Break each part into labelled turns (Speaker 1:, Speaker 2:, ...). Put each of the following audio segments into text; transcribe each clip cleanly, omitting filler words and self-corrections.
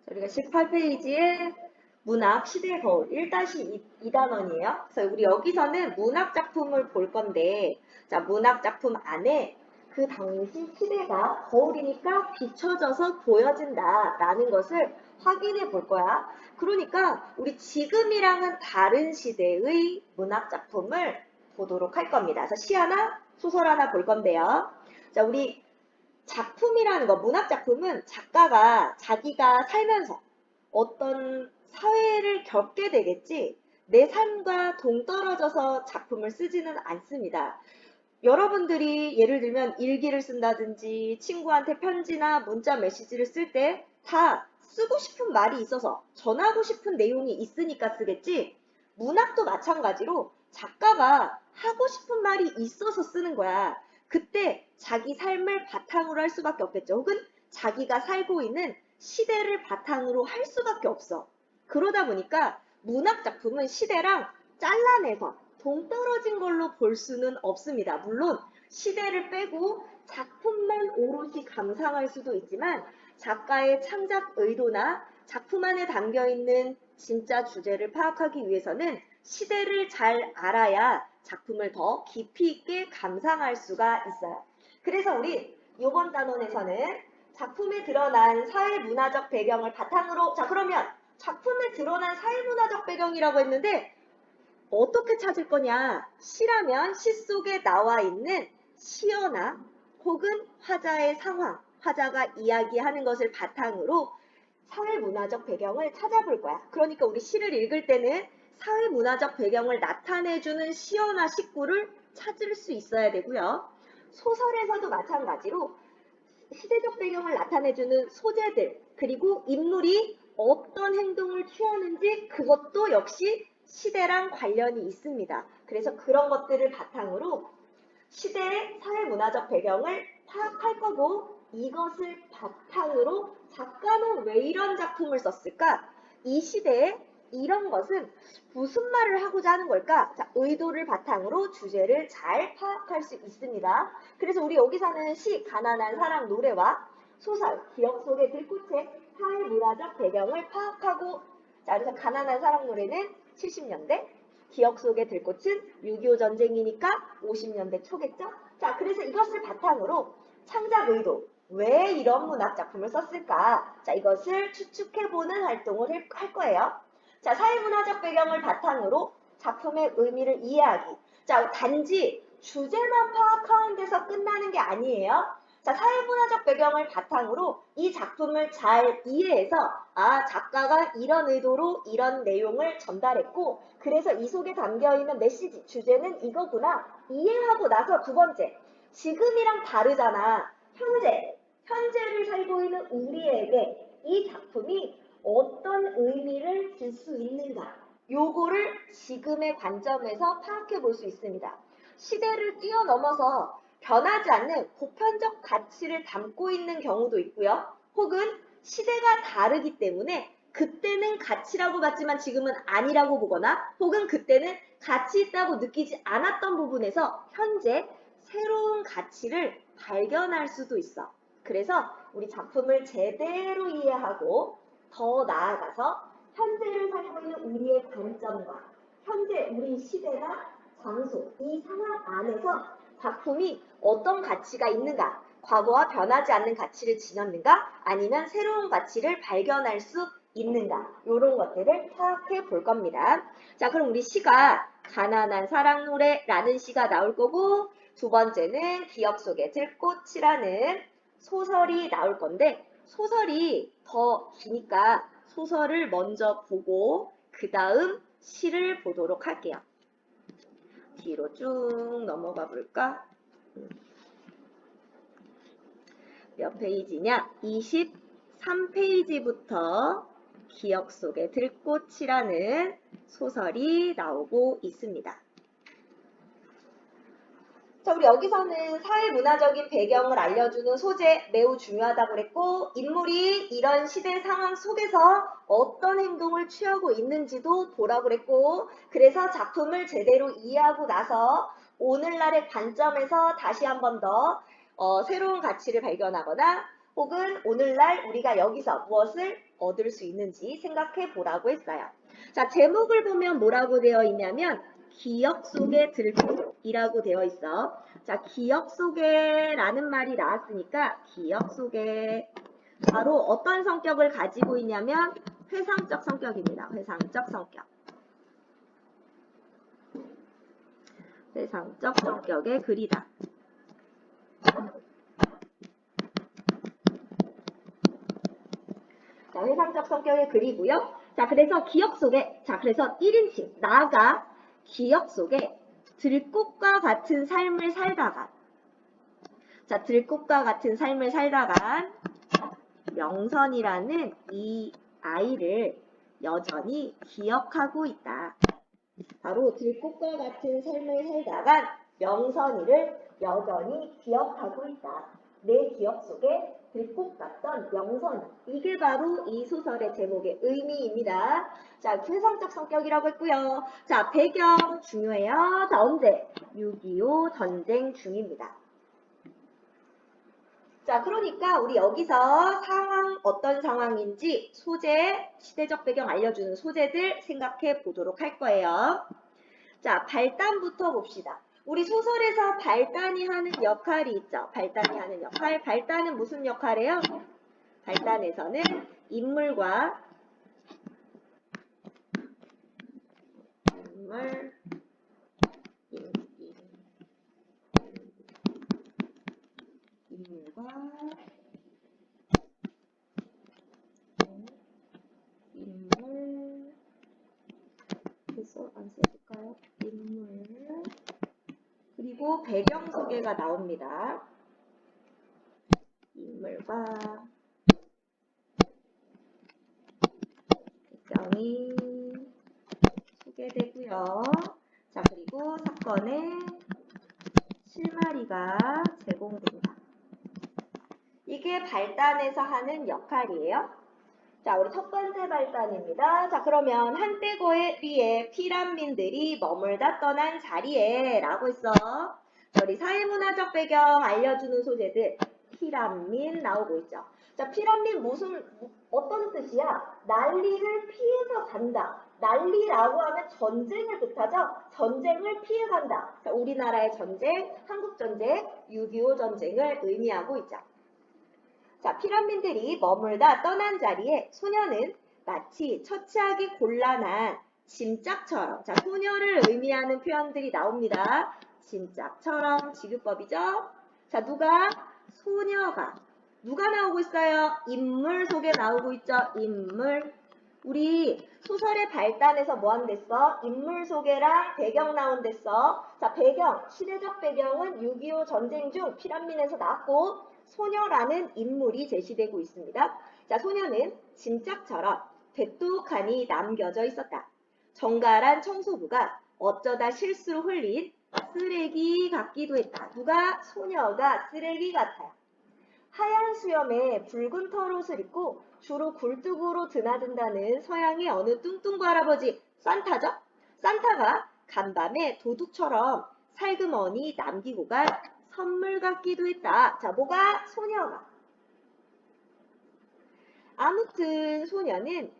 Speaker 1: 우리가 18페이지에 문학 시대 거울 1-2단원이에요. 그래서 우리 여기서는 문학 작품을 볼 건데, 자, 문학 작품 안에 그 당시 시대가 거울이니까 비춰져서 보여진다라는 것을 확인해 볼 거야. 그러니까 우리 지금이랑은 다른 시대의 문학 작품을 보도록 할 겁니다. 그래서 시 하나, 소설 하나 볼 건데요. 자, 우리 작품이라는 거, 문학 작품은 작가가 자기가 살면서 어떤 사회를 겪게 되겠지, 내 삶과 동떨어져서 작품을 쓰지는 않습니다. 여러분들이 예를 들면 일기를 쓴다든지 친구한테 편지나 문자 메시지를 쓸 때 다 쓰고 싶은 말이 있어서 전하고 싶은 내용이 있으니까 쓰겠지, 문학도 마찬가지로 작가가 하고 싶은 말이 있어서 쓰는 거야. 그때 자기 삶을 바탕으로 할 수밖에 없겠죠. 혹은 자기가 살고 있는 시대를 바탕으로 할 수밖에 없어. 그러다 보니까 문학 작품은 시대랑 잘라내서 동떨어진 걸로 볼 수는 없습니다. 물론 시대를 빼고 작품만 오롯이 감상할 수도 있지만 작가의 창작 의도나 작품 안에 담겨있는 진짜 주제를 파악하기 위해서는 시대를 잘 알아야 작품을 더 깊이 있게 감상할 수가 있어요. 그래서 우리 이번 단원에서는 작품에 드러난 사회문화적 배경을 바탕으로, 자, 그러면 작품에 드러난 사회문화적 배경이라고 했는데 어떻게 찾을 거냐? 시라면 시 속에 나와 있는 시어나 혹은 화자의 상황, 화자가 이야기하는 것을 바탕으로 사회문화적 배경을 찾아볼 거야. 그러니까 우리 시를 읽을 때는 사회문화적 배경을 나타내주는 시어나 식구를 찾을 수 있어야 되고요. 소설에서도 마찬가지로 시대적 배경을 나타내주는 소재들, 그리고 인물이 어떤 행동을 취하는지 그것도 역시 시대랑 관련이 있습니다. 그래서 그런 것들을 바탕으로 시대의 사회문화적 배경을 파악할 거고, 이것을 바탕으로 작가는 왜 이런 작품을 썼을까? 이 시대에 이런 것은 무슨 말을 하고자 하는 걸까? 자, 의도를 바탕으로 주제를 잘 파악할 수 있습니다. 그래서 우리 여기서는 시, 가난한 사랑 노래와 소설, 기억 속의 들꽃의 사회문화적 배경을 파악하고, 자, 그래서 가난한 사랑 노래는 70년대, 기억 속의 들꽃은 6.25 전쟁이니까 50년대 초겠죠? 자, 그래서 이것을 바탕으로 창작 의도, 왜 이런 문학 작품을 썼을까? 자, 이것을 추측해보는 활동을 할 거예요. 자, 사회문화적 배경을 바탕으로 작품의 의미를 이해하기. 자, 단지 주제만 파악하는 데서 끝나는 게 아니에요. 자, 사회문화적 배경을 바탕으로 이 작품을 잘 이해해서, 아, 작가가 이런 의도로 이런 내용을 전달했고, 그래서 이 속에 담겨있는 메시지, 주제는 이거구나. 이해하고 나서 두 번째, 지금이랑 다르잖아. 현재를 살고 있는 우리에게 이 작품이 어떤 의미를 줄 수 있는가. 요거를 지금의 관점에서 파악해 볼 수 있습니다. 시대를 뛰어넘어서 변하지 않는 보편적 가치를 담고 있는 경우도 있고요. 혹은 시대가 다르기 때문에 그때는 가치라고 봤지만 지금은 아니라고 보거나, 혹은 그때는 가치 있다고 느끼지 않았던 부분에서 현재 새로운 가치를 발견할 수도 있어. 그래서 우리 작품을 제대로 이해하고 더 나아가서 현재를 살고 있는 우리의 관점과 현재 우리 시대나 장소, 이 상황 안에서 작품이 어떤 가치가 있는가, 과거와 변하지 않는 가치를 지녔는가, 아니면 새로운 가치를 발견할 수 있는가, 이런 것들을 파악해 볼 겁니다. 자, 그럼 우리 시가 가난한 사랑 노래라는 시가 나올 거고, 두 번째는 기억 속의 들꽃이라는 소설이 나올 건데, 소설이 더 기니까 소설을 먼저 보고 그 다음 시를 보도록 할게요. 뒤로 쭉 넘어가 볼까? 몇 페이지냐? 23페이지부터 기억 속의 들꽃이라는 소설이 나오고 있습니다. 자, 우리 여기서는 사회문화적인 배경을 알려주는 소재 매우 중요하다고 그랬고, 인물이 이런 시대 상황 속에서 어떤 행동을 취하고 있는지도 보라고 그랬고, 그래서 작품을 제대로 이해하고 나서 오늘날의 관점에서 다시 한 번 더 새로운 가치를 발견하거나 혹은 오늘날 우리가 여기서 무엇을 얻을 수 있는지 생각해 보라고 했어요. 자, 제목을 보면 뭐라고 되어 있냐면 기억 속의 들국이라고 되어 있어. 자, 기억 속에라는 말이 나왔으니까 기억 속에 바로 어떤 성격을 가지고 있냐면 회상적 성격입니다. 회상적 성격. 회상적 성격의 글이다. 자, 회상적 성격의 글이고요. 자, 그래서 기억 속에, 자, 그래서 1인칭, 나가 기억 속에 들꽃과 같은 삶을 살다가, 자, 들꽃과 같은 삶을 살다간 명선이라는 이 아이를 여전히 기억하고 있다. 바로 들꽃과 같은 삶을 살다간 명선이를 여전히 기억하고 있다. 내 기억 속에 들꽃 같던 명선이. 이게 바로 이 소설의 제목의 의미입니다. 자, 회상적 성격이라고 했고요. 자, 배경 중요해요. 자, 언제? 6.25 전쟁 중입니다. 자, 그러니까 우리 여기서 상황 어떤 상황인지 소재, 시대적 배경 알려주는 소재들 생각해 보도록 할 거예요. 자, 발단부터 봅시다. 우리 소설에서 발단이 하는 역할이 있죠. 발단이 하는 역할. 발단은 무슨 역할이에요? 발단에서는 인물, 인물과 인물 그래서 안 써볼까요? 인물 그리고 배경 소개가 나옵니다. 인물과 배경이 소개되고요. 자, 그리고 사건의 실마리가 제공됩니다. 이게 발단에서 하는 역할이에요. 자, 우리 첫 번째 발단입니다. 자, 그러면 한때 거리에 피란민들이 머물다 떠난 자리에 라고 했어. 자, 우리 사회문화적 배경 알려주는 소재들 피란민 나오고 있죠. 자, 피란민 어떤 뜻이야? 난리를 피해서 간다. 난리라고 하면 전쟁을 뜻하죠. 전쟁을 피해간다. 자, 우리나라의 전쟁, 한국전쟁, 6.25 전쟁을 의미하고 있죠. 자, 피란민들이 머물다 떠난 자리에 소녀는 마치 처치하기 곤란한 짐짝처럼, 자, 소녀를 의미하는 표현들이 나옵니다. 짐짝처럼 지급법이죠. 자, 소녀가 누가 나오고 있어요? 인물 속에 나오고 있죠. 인물. 우리 소설의 발단에서 뭐 한댔어? 인물 소개랑 배경 나온댔어. 자, 배경, 시대적 배경은 6.25 전쟁 중 피란민에서 나왔고 소녀라는 인물이 제시되고 있습니다. 자, 소녀는 짐짝처럼 되똑하니 남겨져 있었다. 정갈한 청소부가 어쩌다 실수로 흘린 쓰레기 같기도 했다. 소녀가 쓰레기 같아요. 하얀 수염에 붉은 털옷을 입고 주로 굴뚝으로 드나든다는 서양의 어느 뚱뚱구 할아버지 산타죠? 산타가 간밤에 도둑처럼 살그머니 남기고 간 선물 같기도 했다. 자, 소녀가. 아무튼 소녀는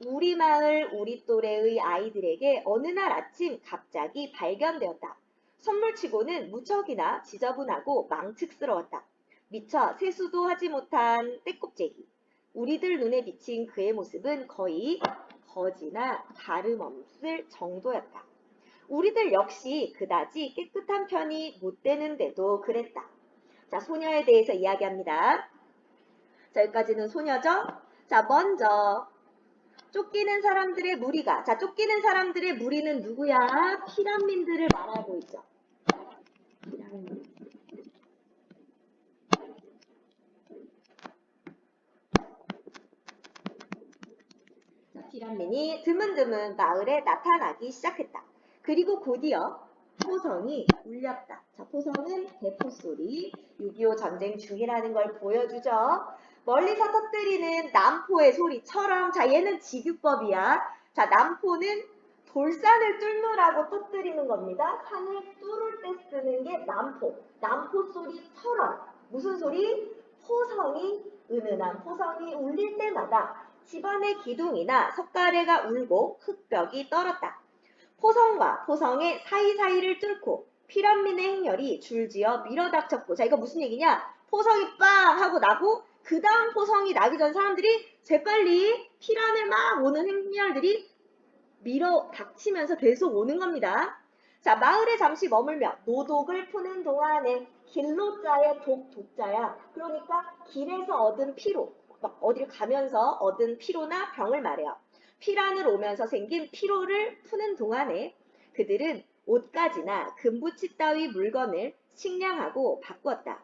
Speaker 1: 우리 마을 우리 또래의 아이들에게 어느 날 아침 갑자기 발견되었다. 선물치고는 무척이나 지저분하고 망측스러웠다. 미처 세수도 하지 못한 떼껍데기. 우리들 눈에 비친 그의 모습은 거의 거지나 다름없을 정도였다. 우리들 역시 그다지 깨끗한 편이 못 되는데도 그랬다. 자, 소녀에 대해서 이야기합니다. 자, 여기까지는 소녀죠? 자, 먼저 쫓기는 사람들의 무리가. 자, 쫓기는 사람들의 무리는 누구야? 피란민들을 말하고 있죠. 피란민. 자, 피란민이 드문드문 마을에 나타나기 시작했다. 그리고 곧이어 포성이 울렸다. 자, 포성은 대포소리, 6.25 전쟁 중이라는 걸 보여주죠. 멀리서 터뜨리는 남포의 소리처럼, 자, 얘는 지규법이야. 자, 남포는 돌산을 뚫느라고 터뜨리는 겁니다. 산을 뚫을 때 쓰는 게 남포. 남포 소리처럼. 무슨 소리? 포성이 은은한 포성이 울릴 때마다 집안의 기둥이나 석가래가 울고 흙벽이 떨었다. 포성과 포성의 사이사이를 뚫고 피란민의 행렬이 줄지어 밀어닥쳤고, 자 이거 무슨 얘기냐? 포성이 빵 하고 나고 그 다음 포성이 나기 전 사람들이 재빨리 피란을 막 오는 행렬들이 밀어닥치면서 계속 오는 겁니다. 자, 마을에 잠시 머물며 노독을 푸는 동안에 길로자의 독자야. 그러니까 길에서 얻은 피로, 막 어디를 가면서 얻은 피로나 병을 말해요. 피란을 오면서 생긴 피로를 푸는 동안에 그들은 옷가지나 금부치 따위 물건을 식량하고 바꿨다.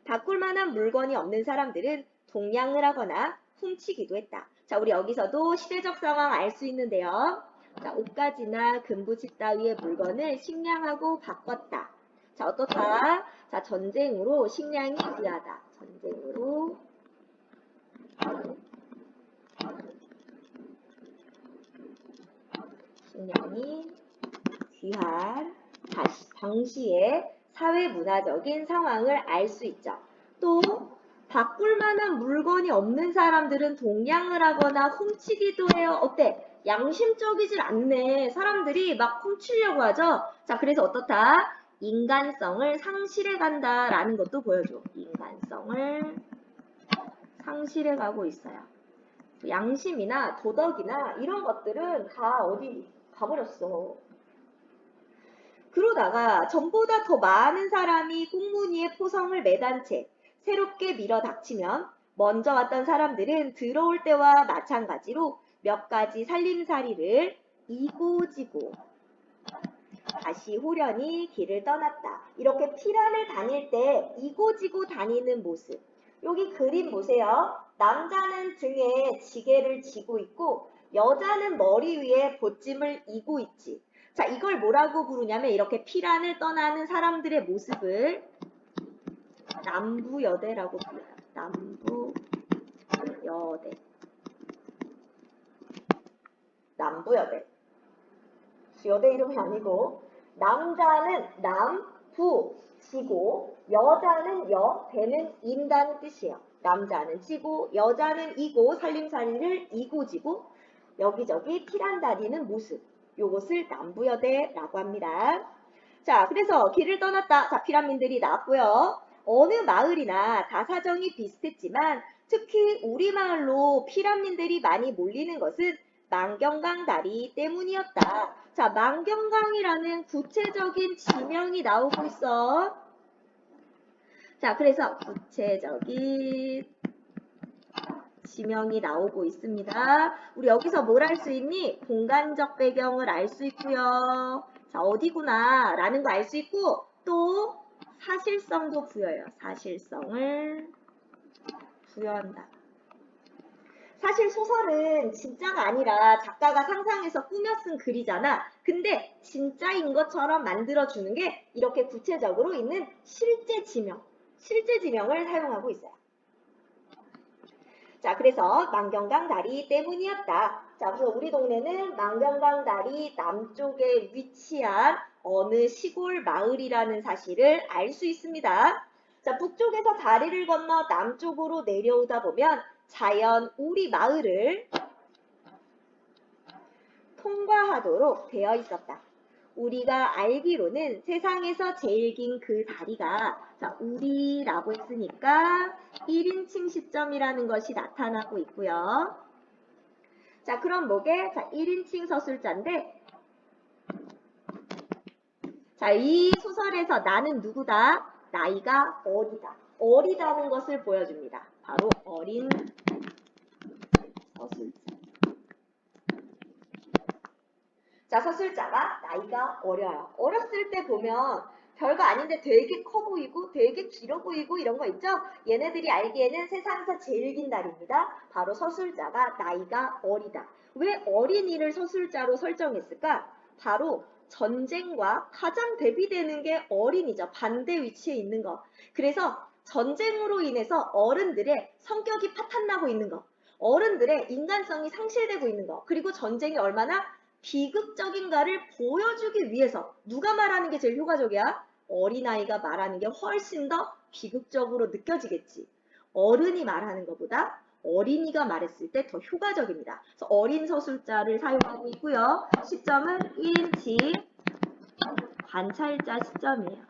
Speaker 1: 바꿀 만한 물건이 없는 사람들은 동냥을 하거나 훔치기도 했다. 자, 우리 여기서도 시대적 상황 알 수 있는데요. 자, 옷가지나 금부치 따위의 물건을 식량하고 바꿨다. 자, 어떻다? 자, 전쟁으로 식량이 귀하다. 전쟁으로 식량이 귀한 당시의 사회 문화적인 상황을 알 수 있죠. 또 바꿀 만한 물건이 없는 사람들은 동냥을 하거나 훔치기도 해요. 어때? 양심적이질 않네. 사람들이 막 훔치려고 하죠. 자, 그래서 어떻다? 인간성을 상실해 간다라는 것도 보여줘. 인간성을 상실해 가고 있어요. 양심이나 도덕이나 이런 것들은 다 어디 가버렸어. 그러다가 전보다 더 많은 사람이 꽁무니에 포성을 매단 채 새롭게 밀어닥치면 먼저 왔던 사람들은 들어올 때와 마찬가지로 몇 가지 살림살이를 이고지고 다시 호련히 길을 떠났다. 이렇게 피란을 다닐 때 이고지고 다니는 모습. 여기 그림 보세요. 남자는 등에 지게를 지고 있고 여자는 머리 위에 보찜을 이고 있지. 자, 이걸 뭐라고 부르냐면 이렇게 피란을 떠나는 사람들의 모습을 남부여대라고 불러요. 남부여대. 남부여대. 여대 이름이 아니고 남자는 남부, 지고 여자는 여, 대는 인다는 뜻이에요. 남자는 지고 여자는 이고 살림살이를 이고지고 여기저기 피란 다니는 모습. 요것을 남부여대라고 합니다. 자, 그래서 길을 떠났다. 자, 피란민들이 나왔고요. 어느 마을이나 다 사정이 비슷했지만 특히 우리 마을로 피란민들이 많이 몰리는 것은 만경강 다리 때문이었다. 자, 만경강이라는 구체적인 지명이 나오고 있어. 자, 그래서 구체적인 지명이 나오고 있습니다. 우리 여기서 뭘 알 수 있니? 공간적 배경을 알 수 있고요. 자, 어디구나 라는 거 알 수 있고 또 사실성도 부여해요. 사실성을 부여한다. 사실 소설은 진짜가 아니라 작가가 상상해서 꾸며 쓴 글이잖아. 근데 진짜인 것처럼 만들어주는 게 이렇게 구체적으로 있는 실제 지명을 사용하고 있어요. 자, 그래서 만경강 다리 때문이었다. 자, 그래서 우리 동네는 만경강 다리 남쪽에 위치한 어느 시골 마을이라는 사실을 알 수 있습니다. 자, 북쪽에서 다리를 건너 남쪽으로 내려오다 보면 자연 우리 마을을 통과하도록 되어 있었다. 우리가 알기로는 세상에서 제일 긴 그 다리가 자, 우리라고 했으니까 1인칭 시점이라는 것이 나타나고 있고요. 자, 그럼 뭐게? 자, 1인칭 서술자인데 자, 이 소설에서 나는 누구다? 나이가 어리다. 어리다는 것을 보여줍니다. 바로 어린 서술자. 자, 서술자가 나이가 어려요. 어렸을 때 보면 별거 아닌데 되게 커 보이고 되게 길어 보이고 이런 거 있죠? 얘네들이 알기에는 세상에서 제일 긴 다리입니다. 바로 서술자가 나이가 어리다. 왜 어린이를 서술자로 설정했을까? 바로 전쟁과 가장 대비되는 게 어린이죠. 반대 위치에 있는 거. 그래서 전쟁으로 인해서 어른들의 성격이 파탄나고 있는 거. 어른들의 인간성이 상실되고 있는 거. 그리고 전쟁이 얼마나 비극적인가를 보여주기 위해서 누가 말하는 게 제일 효과적이야? 어린아이가 말하는 게 훨씬 더 비극적으로 느껴지겠지. 어른이 말하는 것보다 어린이가 말했을 때 더 효과적입니다. 그래서 어린 서술자를 사용하고 있고요. 시점은 1인칭 관찰자 시점이에요.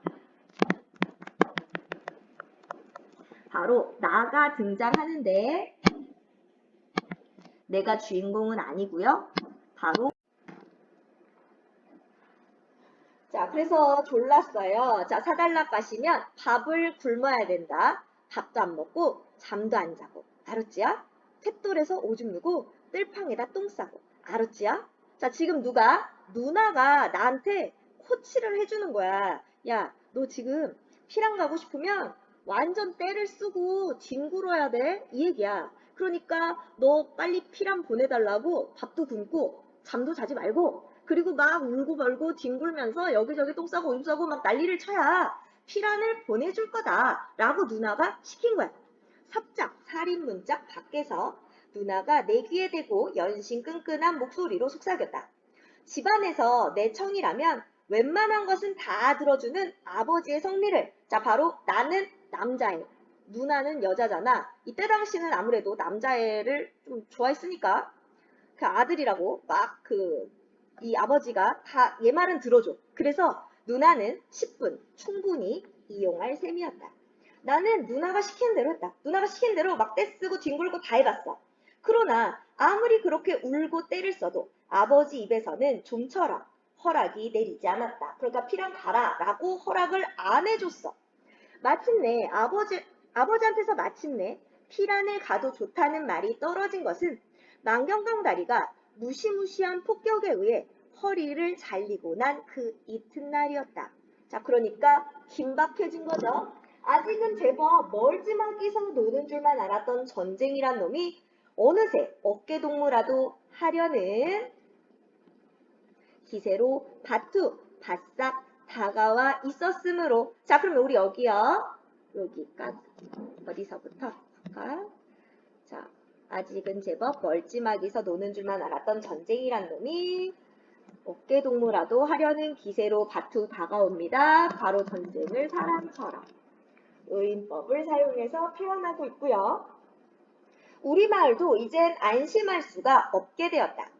Speaker 1: 바로 나가 등장하는데 내가 주인공은 아니고요. 바로 자, 그래서 졸랐어요. 자, 사달락 가시면 밥을 굶어야 된다. 밥도 안 먹고 잠도 안 자고. 알았지요? 탭돌에서 오줌 누고 뜰팡에다 똥 싸고. 알았지요? 자, 지금 누나가 나한테 코치를 해주는 거야. 야, 너 지금 피랑 가고 싶으면 완전 때를 쓰고 뒹굴어야 돼. 이 얘기야. 그러니까 너 빨리 피랑 보내달라고 밥도 굶고 잠도 자지 말고 그리고 막 울고 벌고 뒹굴면서 여기저기 똥 싸고 오줌 싸고 막 난리를 쳐야 피란을 보내줄 거다 라고 누나가 시킨 거야. 삽작 살인문짝 밖에서 누나가 내 귀에 대고 연신 끈끈한 목소리로 속삭였다. 집안에서 내 청이라면 웬만한 것은 다 들어주는 아버지의 성미를. 자, 바로 나는 남자애, 누나는 여자잖아. 이때 당시는 아무래도 남자애를 좀 좋아했으니까 그 아들이라고 막 이 아버지가 다 얘 말은 들어줘. 그래서 누나는 10분 충분히 이용할 셈이었다. 나는 누나가 시키는 대로 했다. 누나가 시키는 대로 막 떼쓰고 뒹굴고 다 해봤어. 그러나 아무리 그렇게 울고 떼를 써도 아버지 입에서는 좀처럼 허락이 내리지 않았다. 그러니까 피랑 가라 라고 허락을 안 해줬어. 마침내 아버지한테서 마침내 피란을 가도 좋다는 말이 떨어진 것은 망경강 다리가 무시무시한 폭격에 의해 허리를 잘리고 난 그 이튿날이었다. 자, 그러니까 긴박해진 거죠. 아직은 제법 멀찌마기서 노는 줄만 알았던 전쟁이란 놈이 어느새 어깨동무라도 하려는 기세로 바싹 다가와 있었으므로. 자, 그럼 우리 여기요. 여기까지. 어디서부터 할까? 자, 아직은 제법 멀찌마기서 노는 줄만 알았던 전쟁이란 놈이 어깨동무라도 하려는 기세로 다가옵니다. 바로 전쟁을 사람처럼. 의인법을 사용해서 표현하고 있고요. 우리마을도 이젠 안심할 수가 없게 되었다.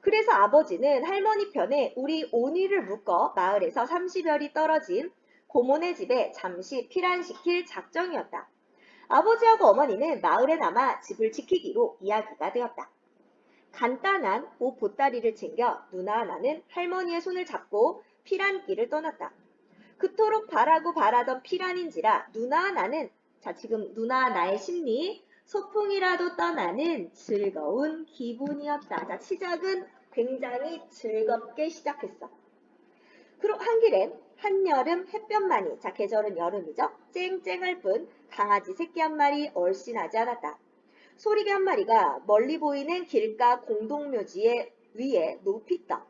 Speaker 1: 그래서 아버지는 할머니 편에 우리 온이를 묶어 마을에서 30여리 떨어진 고모네 집에 잠시 피란시킬 작정이었다. 아버지하고 어머니는 마을에 남아 집을 지키기로 이야기가 되었다. 간단한 옷 보따리를 챙겨 누나와 나는 할머니의 손을 잡고 피란길을 떠났다. 그토록 바라던 피란인지라 누나와 나는, 자, 지금 누나와 나의 심리, 소풍이라도 떠나는 즐거운 기분이었다. 자, 시작은 굉장히 즐겁게 시작했어. 그럼 한 길엔 한여름 햇볕만이, 자, 계절은 여름이죠. 쨍쨍할 뿐 강아지 새끼 한 마리 얼씬하지 않았다. 소리개 한 마리가 멀리 보이는 길가 공동묘지 위에 높이 떠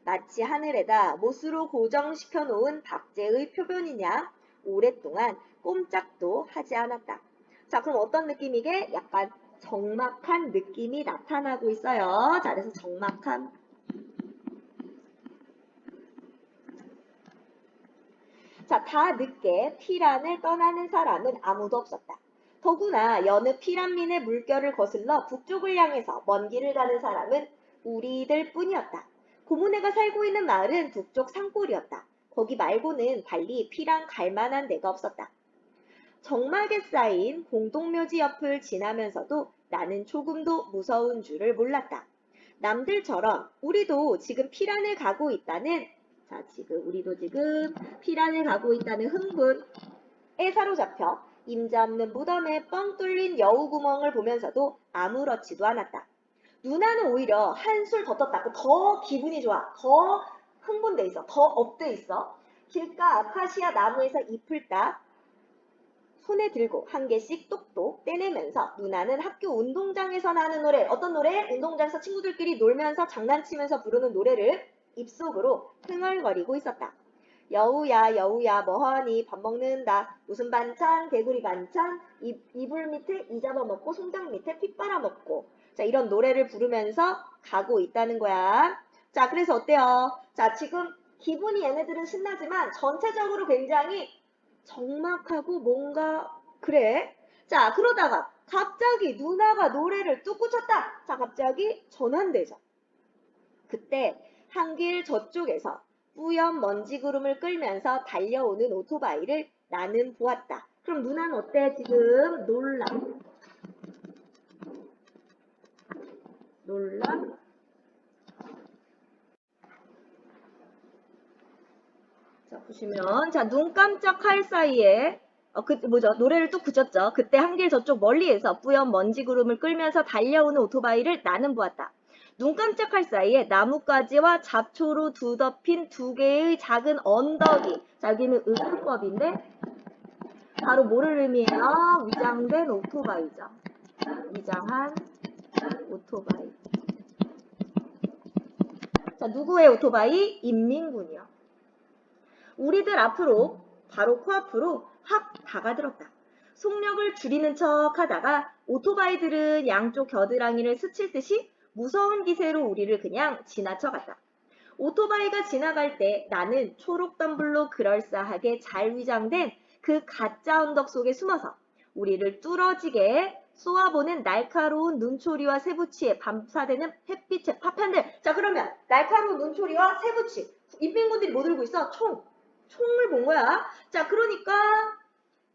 Speaker 1: 마치 하늘에다 못으로 고정시켜 놓은 박제의 표변이냐 오랫동안 꼼짝도 하지 않았다. 자, 그럼 어떤 느낌이게? 약간 적막한 느낌이 나타나고 있어요. 자, 그래서 적막함. 자, 다 늦게 피란을 떠나는 사람은 아무도 없었다. 더구나 여느 피란민의 물결을 거슬러 북쪽을 향해서 먼 길을 가는 사람은 우리들 뿐이었다. 고모네가 살고 있는 마을은 북쪽 산골이었다. 거기 말고는 달리 피란 갈 만한 데가 없었다. 적막에 쌓인 공동묘지 옆을 지나면서도 나는 조금도 무서운 줄을 몰랐다. 남들처럼 우리도 지금 피란을 가고 있다는, 자, 우리도 지금 피란을 가고 있다는 흥분에 사로잡혀 임자 없는 무덤에 뻥 뚫린 여우구멍을 보면서도 아무렇지도 않았다. 누나는 오히려 한술 더 떴다. 더 기분이 좋아. 더 흥분돼 있어. 더 업돼 있어. 길가 아카시아 나무에서 잎을 따 손에 들고 한 개씩 똑똑 떼내면서 누나는 학교 운동장에서 나는 노래, 어떤 노래? 운동장에서 친구들끼리 놀면서 장난치면서 부르는 노래를 입속으로 흥얼거리고 있었다. 여우야 여우야 뭐하니 밥 먹는다. 무슨 반찬? 개구리 반찬? 이불 밑에 이 잡아먹고 송장 밑에 핏 빨아먹고. 자, 이런 노래를 부르면서 가고 있다는 거야. 자, 그래서 어때요? 자, 지금 기분이 얘네들은 신나지만 전체적으로 굉장히 적막하고 뭔가 그래. 자, 그러다가 갑자기 누나가 노래를 뚝 꽂혔다. 자, 갑자기 전환되죠. 그때 한길 저쪽에서 뿌연 먼지 구름을 끌면서 달려오는 오토바이를 나는 보았다. 그럼 누나는 어때? 지금 놀라. 자, 보시면, 자, 눈 깜짝할 사이에, 노래를 또 그쳤죠. 그때 한길 저쪽 멀리에서 뿌연 먼지 구름을 끌면서 달려오는 오토바이를 나는 보았다. 눈 깜짝할 사이에 나뭇가지와 잡초로 두덮인 두 개의 작은 언덕이, 자, 여기는 의문법인데, 바로 뭐를 의미해요? 위장된 오토바이죠. 위장한 오토바이. 자, 누구의 오토바이? 인민군이요. 우리들 앞으로 바로 코앞으로 확 다가들었다. 속력을 줄이는 척 하다가 오토바이들은 양쪽 겨드랑이를 스칠 듯이 무서운 기세로 우리를 그냥 지나쳐갔다. 오토바이가 지나갈 때 나는 초록 덤불로 그럴싸하게 잘 위장된 그 가짜 언덕 속에 숨어서 우리를 뚫어지게 쏘아보는 날카로운 눈초리와 쇠붙이에 반사되는 햇빛의 파편들. 자, 그러면 날카로운 눈초리와 쇠붙이. 인민군들이 뭐 들고 있어? 총을 본 거야. 자, 그러니까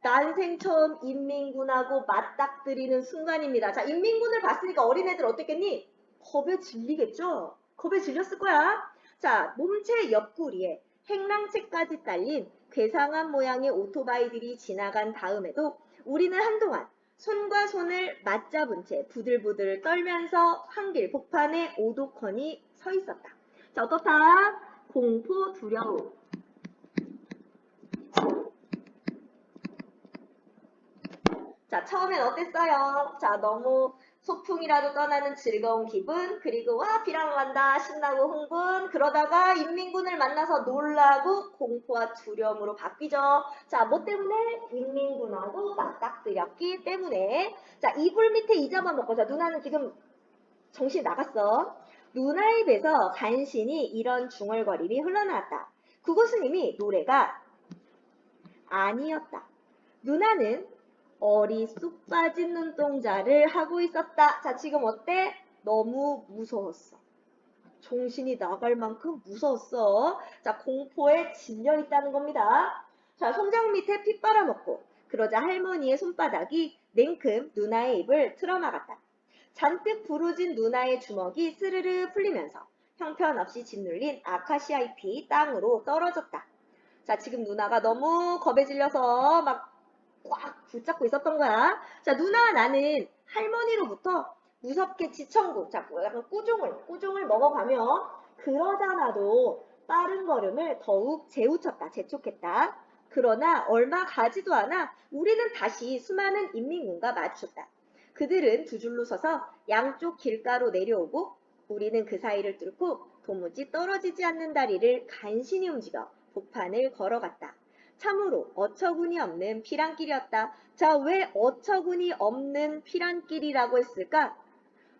Speaker 1: 난생 처음 인민군하고 맞닥뜨리는 순간입니다. 자, 인민군을 봤으니까 어린애들 어땠겠니? 겁에 질리겠죠? 겁에 질렸을 거야. 자, 몸체 옆구리에 행랑채까지 딸린 괴상한 모양의 오토바이들이 지나간 다음에도 우리는 한동안 손과 손을 맞잡은 채 부들부들 떨면서 한길 복판에 오독하니 서 있었다. 자, 어떻다? 공포, 두려움. 자, 처음엔 어땠어요? 자, 너무 소풍이라도 떠나는 즐거운 기분, 그리고 와, 비랑 간다, 신나고 흥분, 그러다가 인민군을 만나서 놀라고 공포와 두려움으로 바뀌죠. 자, 뭐 때문에? 인민군하고 맞닥뜨렸기 때문에. 자, 이불 밑에 이 잡아먹고, 자, 누나는 지금 정신 나갔어. 누나의 입에서 간신히 이런 중얼거림이 흘러나왔다. 그것은 이미 노래가 아니었다. 누나는 어리 쑥 빠진 눈동자를 하고 있었다. 자, 지금 어때? 너무 무서웠어. 정신이 나갈 만큼 무서웠어. 자, 공포에 질려 있다는 겁니다. 자, 손장 밑에 피 빨아먹고 그러자 할머니의 손바닥이 냉큼 누나의 입을 틀어막았다. 잔뜩 부러진 누나의 주먹이 스르르 풀리면서 형편없이 짓눌린 아카시아 잎이 땅으로 떨어졌다. 자, 지금 누나가 너무 겁에 질려서 막 꽉 붙잡고 있었던 거야. 자, 누나와 나는 할머니로부터 무섭게 지천국, 자, 약간 꾸중을 먹어가며 그러잖아도 빠른 걸음을 더욱 재촉했다. 그러나 얼마 가지도 않아 우리는 다시 수많은 인민군과 마주쳤다. 그들은 두 줄로 서서 양쪽 길가로 내려오고 우리는 그 사이를 뚫고 도무지 떨어지지 않는 다리를 간신히 움직여 복판을 걸어갔다. 참으로 어처구니 없는 피란길이었다. 자, 왜 어처구니 없는 피란길이라고 했을까?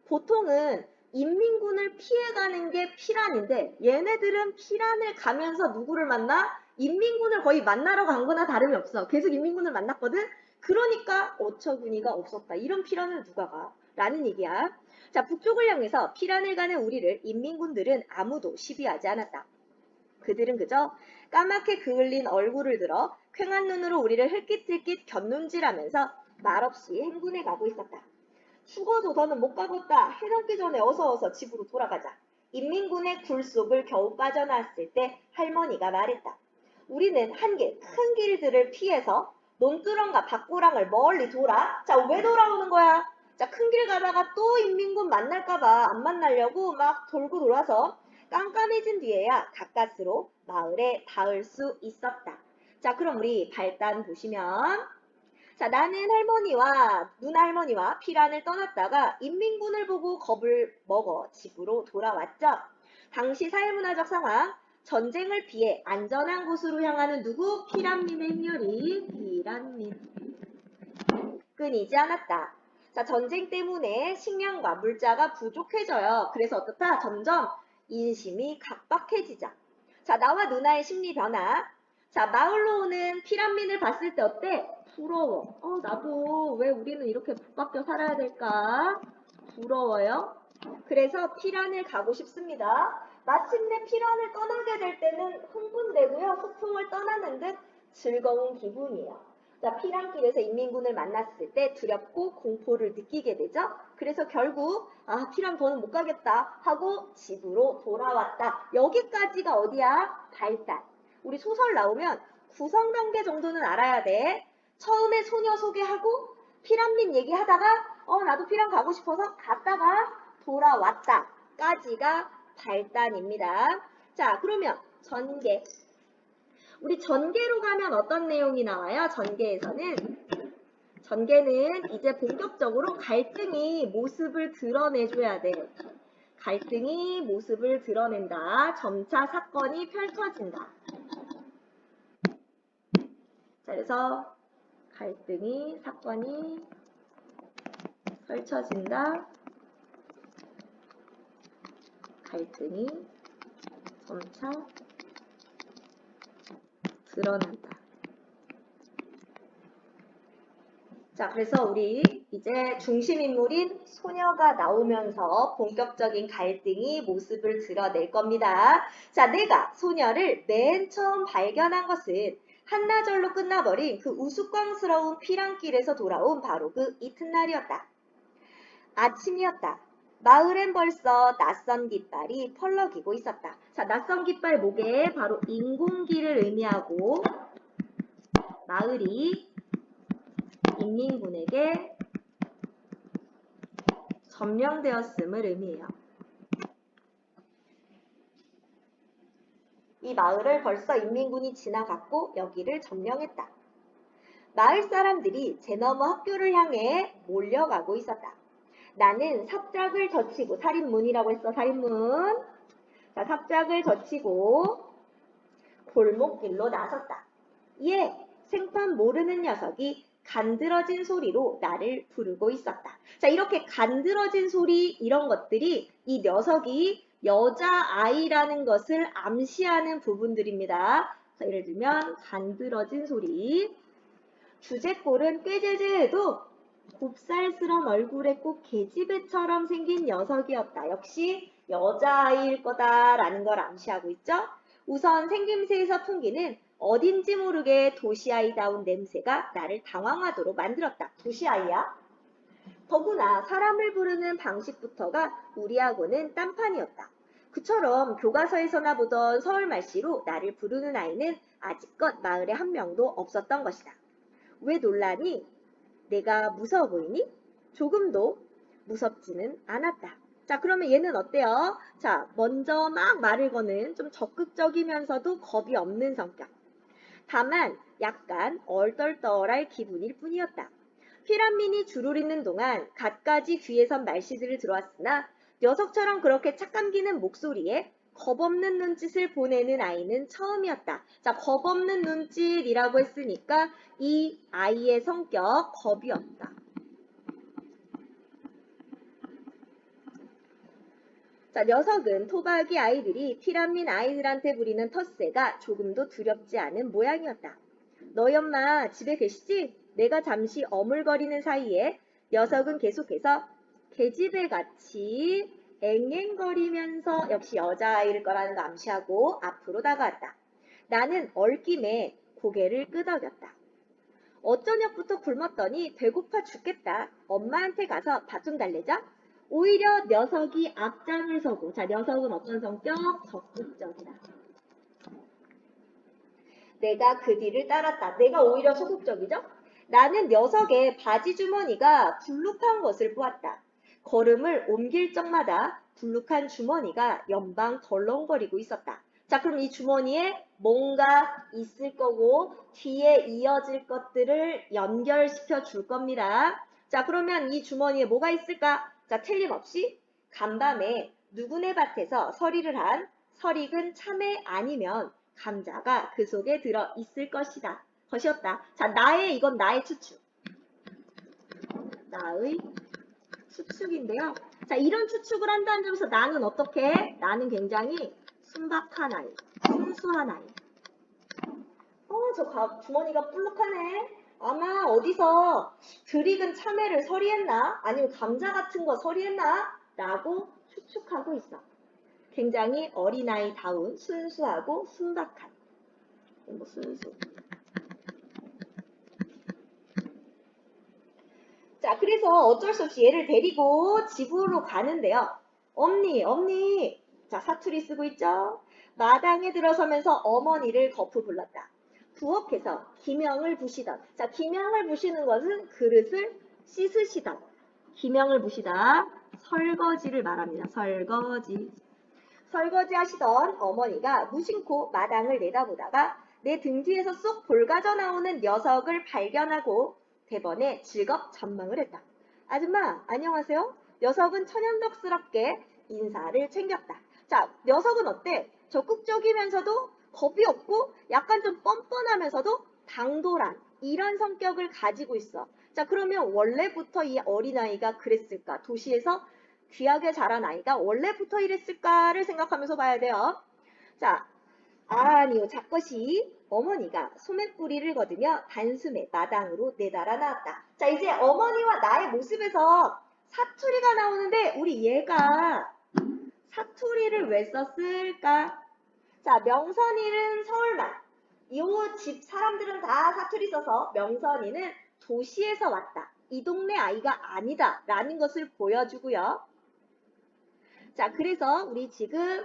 Speaker 1: 보통은 인민군을 피해가는 게 피란인데 얘네들은 피란을 가면서 누구를 만나? 인민군을 거의 만나러 간 거나 다름이 없어. 계속 인민군을 만났거든? 그러니까 어처구니가 없었다. 이런 피란을 누가 가? 라는 얘기야. 자, 북쪽을 향해서 피란을 가는 우리를 인민군들은 아무도 시비하지 않았다. 그들은 그저 까맣게 그을린 얼굴을 들어 퀭한 눈으로 우리를 흘깃흘깃 곁눈질하면서 말없이 행군해 가고 있었다. 죽어도 더는 못 가겠다. 해 넘기 전에 어서 집으로 돌아가자. 인민군의 굴속을 겨우 빠져나왔을 때 할머니가 말했다. 우리는 큰 길들을 피해서 논두렁과 밭고랑을 멀리 돌아. 자, 왜 돌아오는 거야? 자, 큰 길 가다가 또 인민군 만날까봐 안 만나려고 막 돌고 돌아서 깜깜해진 뒤에야 가까스로 마을에 닿을 수 있었다. 자, 그럼 우리 발단 보시면 자, 나는 누나 할머니와 피란을 떠났다가 인민군을 보고 겁을 먹어 집으로 돌아왔죠. 당시 사회문화적 상황, 전쟁을 피해 안전한 곳으로 향하는 누구? 피란민의 행렬이 피란민. 끊이지 않았다. 자, 전쟁 때문에 식량과 물자가 부족해져요. 그래서 어떻다? 점점 인심이 각박해지자. 자, 나와 누나의 심리 변화. 자, 마을로 오는 피란민을 봤을 때 어때? 부러워. 나도 왜 우리는 이렇게 북바뀌어 살아야 될까? 부러워요. 그래서 피란을 가고 싶습니다. 마침내 피란을 떠나게 될 때는 흥분되고요. 소풍을 떠나는 듯 즐거운 기분이에요. 자, 피란길에서 인민군을 만났을 때 두렵고 공포를 느끼게 되죠. 그래서 결국 피란 더는 못 가겠다 하고 집으로 돌아왔다. 여기까지가 어디야? 발단. 우리 소설 나오면 구성 단계 정도는 알아야 돼. 처음에 소녀 소개하고 피란민 얘기하다가 나도 피란 가고 싶어서 갔다가 돌아왔다까지가 발단입니다. 자, 그러면 전개. 우리 전개로 가면 어떤 내용이 나와요? 전개는 이제 본격적으로 갈등이 모습을 드러내줘야 돼. 갈등이 모습을 드러낸다. 점차 사건이 펼쳐진다. 자, 그래서 갈등이 사건이 펼쳐진다. 갈등이 점차 드러난다. 자, 그래서 우리 이제 중심인물인 소녀가 나오면서 본격적인 갈등이 모습을 드러낼 겁니다. 자, 내가 소녀를 맨 처음 발견한 것은 한나절로 끝나버린 그 우스꽝스러운 피란길에서 돌아온 바로 그 이튿날이었다. 아침이었다. 마을엔 벌써 낯선 깃발이 펄럭이고 있었다. 자, 낯선 깃발 목에 바로 인공기를 의미하고 마을이 인민군에게 점령되었음을 의미해요. 이 마을을 벌써 인민군이 지나갔고 여기를 점령했다. 마을 사람들이 제 너머 학교를 향해 몰려가고 있었다. 나는 삽작을 젖히고 살인문이라고 했어. 살인문. 자, 삽작을 젖히고 골목길로 나섰다. 이에 생판 모르는 녀석이 간드러진 소리로 나를 부르고 있었다. 자, 이렇게 간드러진 소리 이런 것들이 이 녀석이 여자아이라는 것을 암시하는 부분들입니다. 자, 예를 들면 간드러진 소리. 주제꼴은 꾀제제해도 곱살스런 얼굴에 꼭 계집애처럼 생긴 녀석이었다. 역시 여자아이일 거다라는 걸 암시하고 있죠. 우선 생김새에서 풍기는 어딘지 모르게 도시아이다운 냄새가 나를 당황하도록 만들었다. 도시아이야? 더구나 사람을 부르는 방식부터가 우리하고는 딴판이었다. 그처럼 교과서에서나 보던 서울말씨로 나를 부르는 아이는 아직껏 마을에 한 명도 없었던 것이다. 왜 놀라니? 내가 무서워 보이니? 조금도 무섭지는 않았다. 자, 그러면 얘는 어때요? 자, 먼저 막 말을 거는 좀 적극적이면서도 겁이 없는 성격. 다만 약간 얼떨떨할 기분일 뿐이었다. 피란민이 줄을 잇는 동안 갖가지 귀에선 말씨들을 들어왔으나 녀석처럼 그렇게 착감기는 목소리에 겁없는 눈짓을 보내는 아이는 처음이었다. 자, 겁없는 눈짓이라고 했으니까 이 아이의 성격 겁이 없다. 자, 녀석은 토박이 아이들이 피란민 아이들한테 부리는 텃세가 조금도 두렵지 않은 모양이었다. 너희 엄마 집에 계시지? 내가 잠시 어물거리는 사이에 녀석은 계속해서 계집애 같이 앵앵거리면서 역시 여자아이일 거라는 거 암시하고 앞으로 다가왔다. 나는 얼김에 고개를 끄덕였다. 어쩌녁부터 굶었더니 배고파 죽겠다. 엄마한테 가서 밥 좀 달래자. 오히려 녀석이 앞장을 서고, 자, 녀석은 어떤 성격? 적극적이다. 내가 그 뒤를 따랐다. 내가 오히려 소극적이죠? 나는 녀석의 바지 주머니가 불룩한 것을 보았다. 걸음을 옮길 적마다 불룩한 주머니가 연방 덜렁거리고 있었다. 자, 그럼 이 주머니에 뭔가 있을 거고 뒤에 이어질 것들을 연결시켜 줄 겁니다. 자, 그러면 이 주머니에 뭐가 있을까? 자, 틀림없이 간밤에 누구네 밭에서 서리를 한 설익은 참외 아니면 감자가 그 속에 들어 있을 것이었다. 자, 이건 나의 추측. 나의 추측인데요. 자, 이런 추측을 한다는 점에서 나는 어떻게? 나는 굉장히 순박한 아이, 순수한 아이. 주머니가 불룩하네. 아마 어디서 들익은 참외를 서리했나? 아니면 감자 같은 거 서리했나? 라고 추측하고 있어. 굉장히 어린아이다운 순수하고 순박한. 순수. 자, 그래서 어쩔 수 없이 얘를 데리고 집으로 가는데요. 엄니. 자, 사투리 쓰고 있죠? 마당에 들어서면서 어머니를 거푸 불렀다. 부엌에서 기명을 부시던. 자, 기명을 부시는 것은 그릇을 씻으시던. 기명을 부시다. 설거지를 말합니다. 설거지 하시던 어머니가 무심코 마당을 내다보다가 내 등 뒤에서 쏙 볼가져 나오는 녀석을 발견하고 대번에 즐겁 전망을 했다. 아줌마, 안녕하세요. 녀석은 천연덕스럽게 인사를 챙겼다. 자, 녀석은 어때? 적극적이면서도 겁이 없고 약간 좀 뻔뻔하면서도 당돌한 이런 성격을 가지고 있어. 자, 그러면 원래부터 이 어린아이가 그랬을까? 도시에서 귀하게 자란 아이가 원래부터 이랬을까를 생각하면서 봐야 돼요. 자, 아니요, 작것이 어머니가 소매뿌리를 걷으며 단숨에 마당으로 내달아 나왔다. 자, 이제 어머니와 나의 모습에서 사투리가 나오는데 우리 얘가 사투리를 왜 썼을까? 자, 명선이는 서울말. 이 집 사람들은 다 사투리 써서 명선이는 도시에서 왔다. 이 동네 아이가 아니다. 라는 것을 보여주고요. 자, 그래서 우리 지금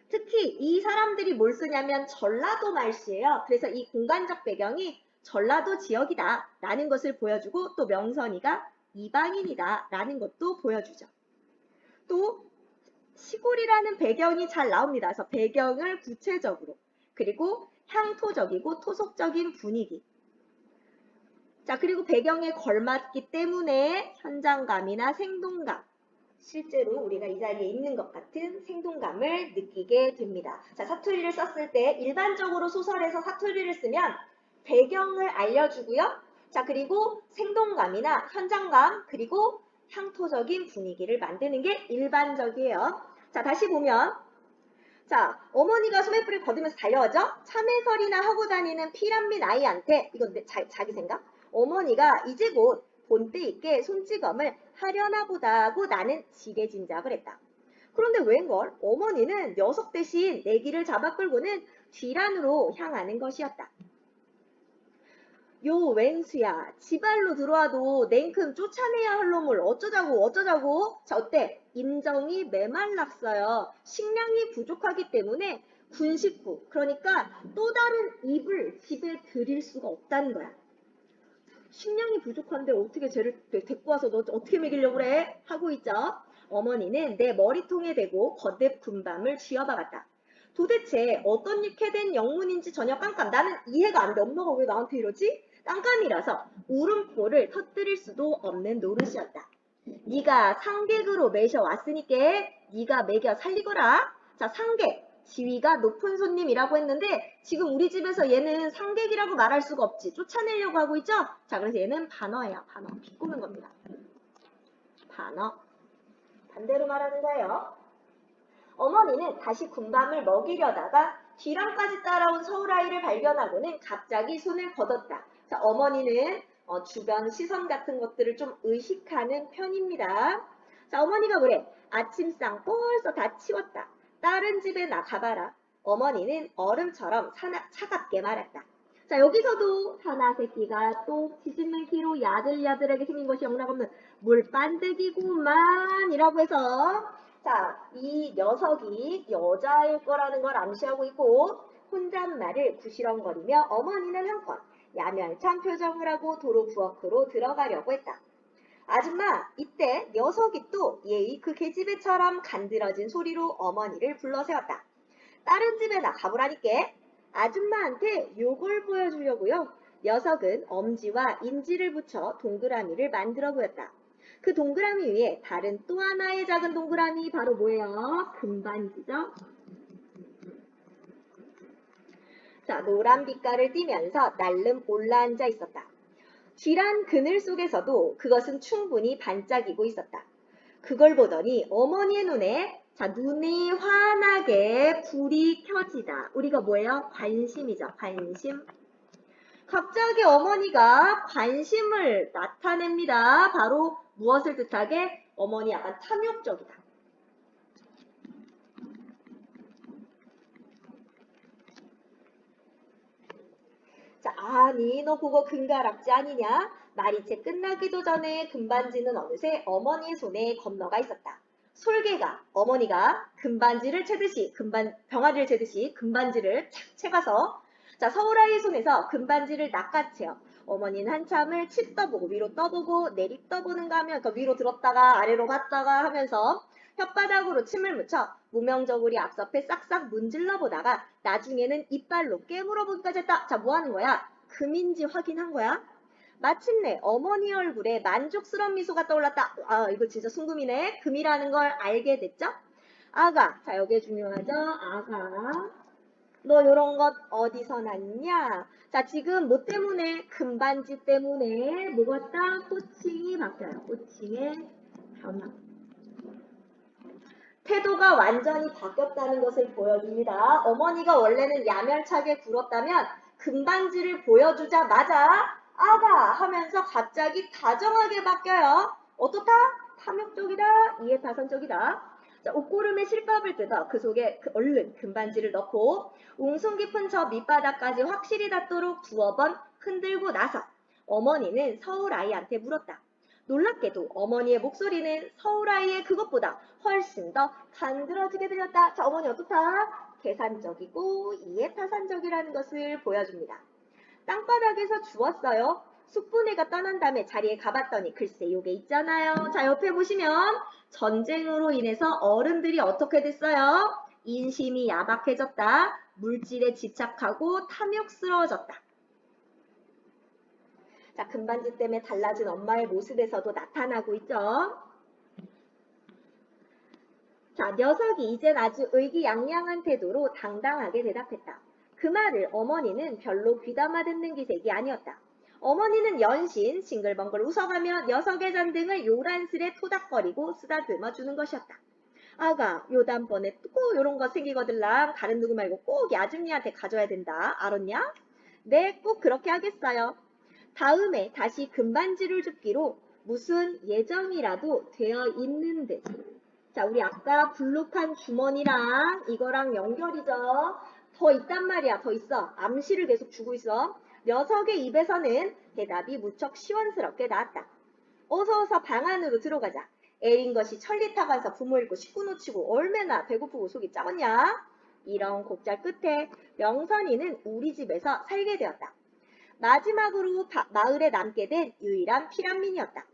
Speaker 1: 특히 이 사람들이 뭘 쓰냐면 전라도 말씨예요. 그래서 이 공간적 배경이 전라도 지역이다 라는 것을 보여주고 또 명선이가 이방인이다 라는 것도 보여주죠. 또 시골이라는 배경이 잘 나옵니다. 그래서 배경을 구체적으로 그리고 향토적이고 토속적인 분위기. 자, 그리고 배경에 걸맞기 때문에 현장감이나 생동감, 실제로 우리가 이 자리에 있는 것 같은 생동감을 느끼게 됩니다. 자, 사투리를 썼을 때 일반적으로 소설에서 사투리를 쓰면 배경을 알려주고요. 자, 그리고 생동감이나 현장감, 그리고 향토적인 분위기를 만드는 게 일반적이에요. 자, 다시 보면 자, 어머니가 소매뿌리를 걷으면서 달려오죠? 참외설이나 하고 다니는 피란민 아이한테 이건 자기 생각? 어머니가 이제 곧 본때 있게 손찌검을 하려나 보다고 나는 지레짐작을 했다. 그런데 웬걸 어머니는 녀석 대신 내기를 잡아 끌고는 뒤란으로 향하는 것이었다. 요 웬수야, 지발로 들어와도 냉큼 쫓아내야 할 놈을 어쩌자고. 자, 어때? 인정이 메말랐어요. 식량이 부족하기 때문에 군식구, 그러니까 또 다른 입을 집에 들일 수가 없다는 거야. 식량이 부족한데 어떻게 쟤를 데리고 와서 너 어떻게 먹이려고 그래? 하고 있죠. 어머니는 내 머리통에 대고 거듭 군밤을 쥐어박았다. 도대체 어떤 육해된 영문인지 전혀 깜깜. 나는 이해가 안 돼. 엄마가 왜 나한테 이러지? 깜깜이라서 울음보를 터뜨릴 수도 없는 노릇이었다. 네가 상객으로 매셔왔으니까 네가 매겨 살리거라. 자, 상객. 지위가 높은 손님이라고 했는데 지금 우리 집에서 얘는 상객이라고 말할 수가 없지. 쫓아내려고 하고 있죠? 자, 그래서 얘는 반어예요. 반어. 비꼬는 겁니다. 반어. 반대로 말하는 거예요. 어머니는 다시 군밤을 먹이려다가 뒤람까지 따라온 서울아이를 발견하고는 갑자기 손을 걷었다. 자, 어머니는 주변 시선 같은 것들을 좀 의식하는 편입니다. 자, 어머니가 그래. 아침상 벌써 다 치웠다. 다른 집에 나가봐라. 어머니는 얼음처럼 차갑게 말했다. 자, 여기서도 하나 새끼가 또 뒤집는 키로 야들야들하게 생긴 것이 영락없는 물반대기구만 이라고 해서 자, 이 녀석이 여자일 거라는 걸 암시하고 있고 혼잣말을 구시렁거리며 어머니는 한껏 야멸찬 표정을 하고 도로 부엌으로 들어가려고 했다. 아줌마, 이때 녀석이 또 예의 그 계집애처럼 간드러진 소리로 어머니를 불러세웠다. 다른 집에 나 가보라니까. 아줌마한테 요걸 보여주려고요. 녀석은 엄지와 인지를 붙여 동그라미를 만들어 보였다. 그 동그라미 위에 다른 또 하나의 작은 동그라미 바로 뭐예요? 금반지죠? 자, 노란 빛깔을 띠면서 날름 올라앉아 있었다. 쥐란 그늘 속에서도 그것은 충분히 반짝이고 있었다. 그걸 보더니 어머니의 눈에 자, 눈이 환하게 불이 켜지다. 우리가 뭐예요? 관심이죠. 관심. 갑자기 어머니가 관심을 나타냅니다. 바로 무엇을 뜻하게? 어머니 약간 탐욕적이다. 자, 아니 너 그거 금가락지 아니냐? 말이 채 끝나기도 전에 금반지는 어느새 어머니의 손에 건너가 있었다. 솔개가 어머니가 금반지를 채듯이 병아리를 채듯이 금반지를 착 채가서 자 서울아이 손에서 금반지를 낚아채어 어머니는 한참을 치 떠보고 위로 떠보고 내리 떠보는가 하면 그 위로 들었다가 아래로 갔다가 하면서 혓바닥으로 침을 묻혀 무명저구리 앞섭에 싹싹 문질러 보다가 나중에는 이빨로 깨물어 보기까지 했다. 자, 뭐 하는 거야? 금인지 확인한 거야. 마침내 어머니 얼굴에 만족스러운 미소가 떠올랐다. 아, 이거 진짜 순금이네. 금이라는 걸 알게 됐죠? 아가, 자, 여기 중요하죠? 아가, 너 요런 것 어디서 났냐? 자, 지금 뭐 때문에? 금반지 때문에 뭐가 딱 호칭이 바뀌어요. 호칭의 변화. 태도가 완전히 바뀌었다는 것을 보여줍니다. 어머니가 원래는 야멸차게 굴었다면 금반지를 보여주자마자 아가 하면서 갑자기 다정하게 바뀌어요. 어떻다? 탐욕적이다. 이해타산적이다. 자, 옷고름에 실밥을 뜯어 그 속에 얼른 금반지를 넣고 웅숭 깊은 저 밑바닥까지 확실히 닿도록 두어 번 흔들고 나서 어머니는 서울 아이한테 물었다. 놀랍게도 어머니의 목소리는 서울아이의 그것보다 훨씬 더 간드러지게 들렸다. 자, 어머니 어떻다? 계산적이고 이해타산적이라는 것을 보여줍니다. 땅바닥에서 주웠어요. 숙부네가 떠난 다음에 자리에 가봤더니 글쎄 요게 있잖아요. 자, 옆에 보시면 전쟁으로 인해서 어른들이 어떻게 됐어요? 인심이 야박해졌다. 물질에 집착하고 탐욕스러워졌다. 자, 금반지 때문에 달라진 엄마의 모습에서도 나타나고 있죠. 자, 녀석이 이젠 아주 의기양양한 태도로 당당하게 대답했다. 그 말을 어머니는 별로 귀담아 듣는 기색이 아니었다. 어머니는 연신 싱글벙글 웃어가며 녀석의 잔등을 요란스레 토닥거리고 쓰다듬어 주는 것이었다. 아가, 요 다음번에 꼭 요런 거 생기거들랑 다른 누구 말고 꼭 이 아줌니한테 가져야 된다. 알았냐? 네, 꼭 그렇게 하겠어요. 다음에 다시 금반지를 줍기로 무슨 예정이라도 되어 있는 듯. 자, 우리 아까 블록한 주머니랑 이거랑 연결이죠. 더 있단 말이야. 더 있어. 암시를 계속 주고 있어. 녀석의 입에서는 대답이 무척 시원스럽게 나왔다. 어서 방 안으로 들어가자. 애린 것이 천리 타가서 부모 잃고 식구 놓치고 얼마나 배고프고 속이 작았냐. 이런 곡절 끝에 명선이는 우리 집에서 살게 되었다. 마지막으로 마을에 남게 된 유일한 피란민이었다.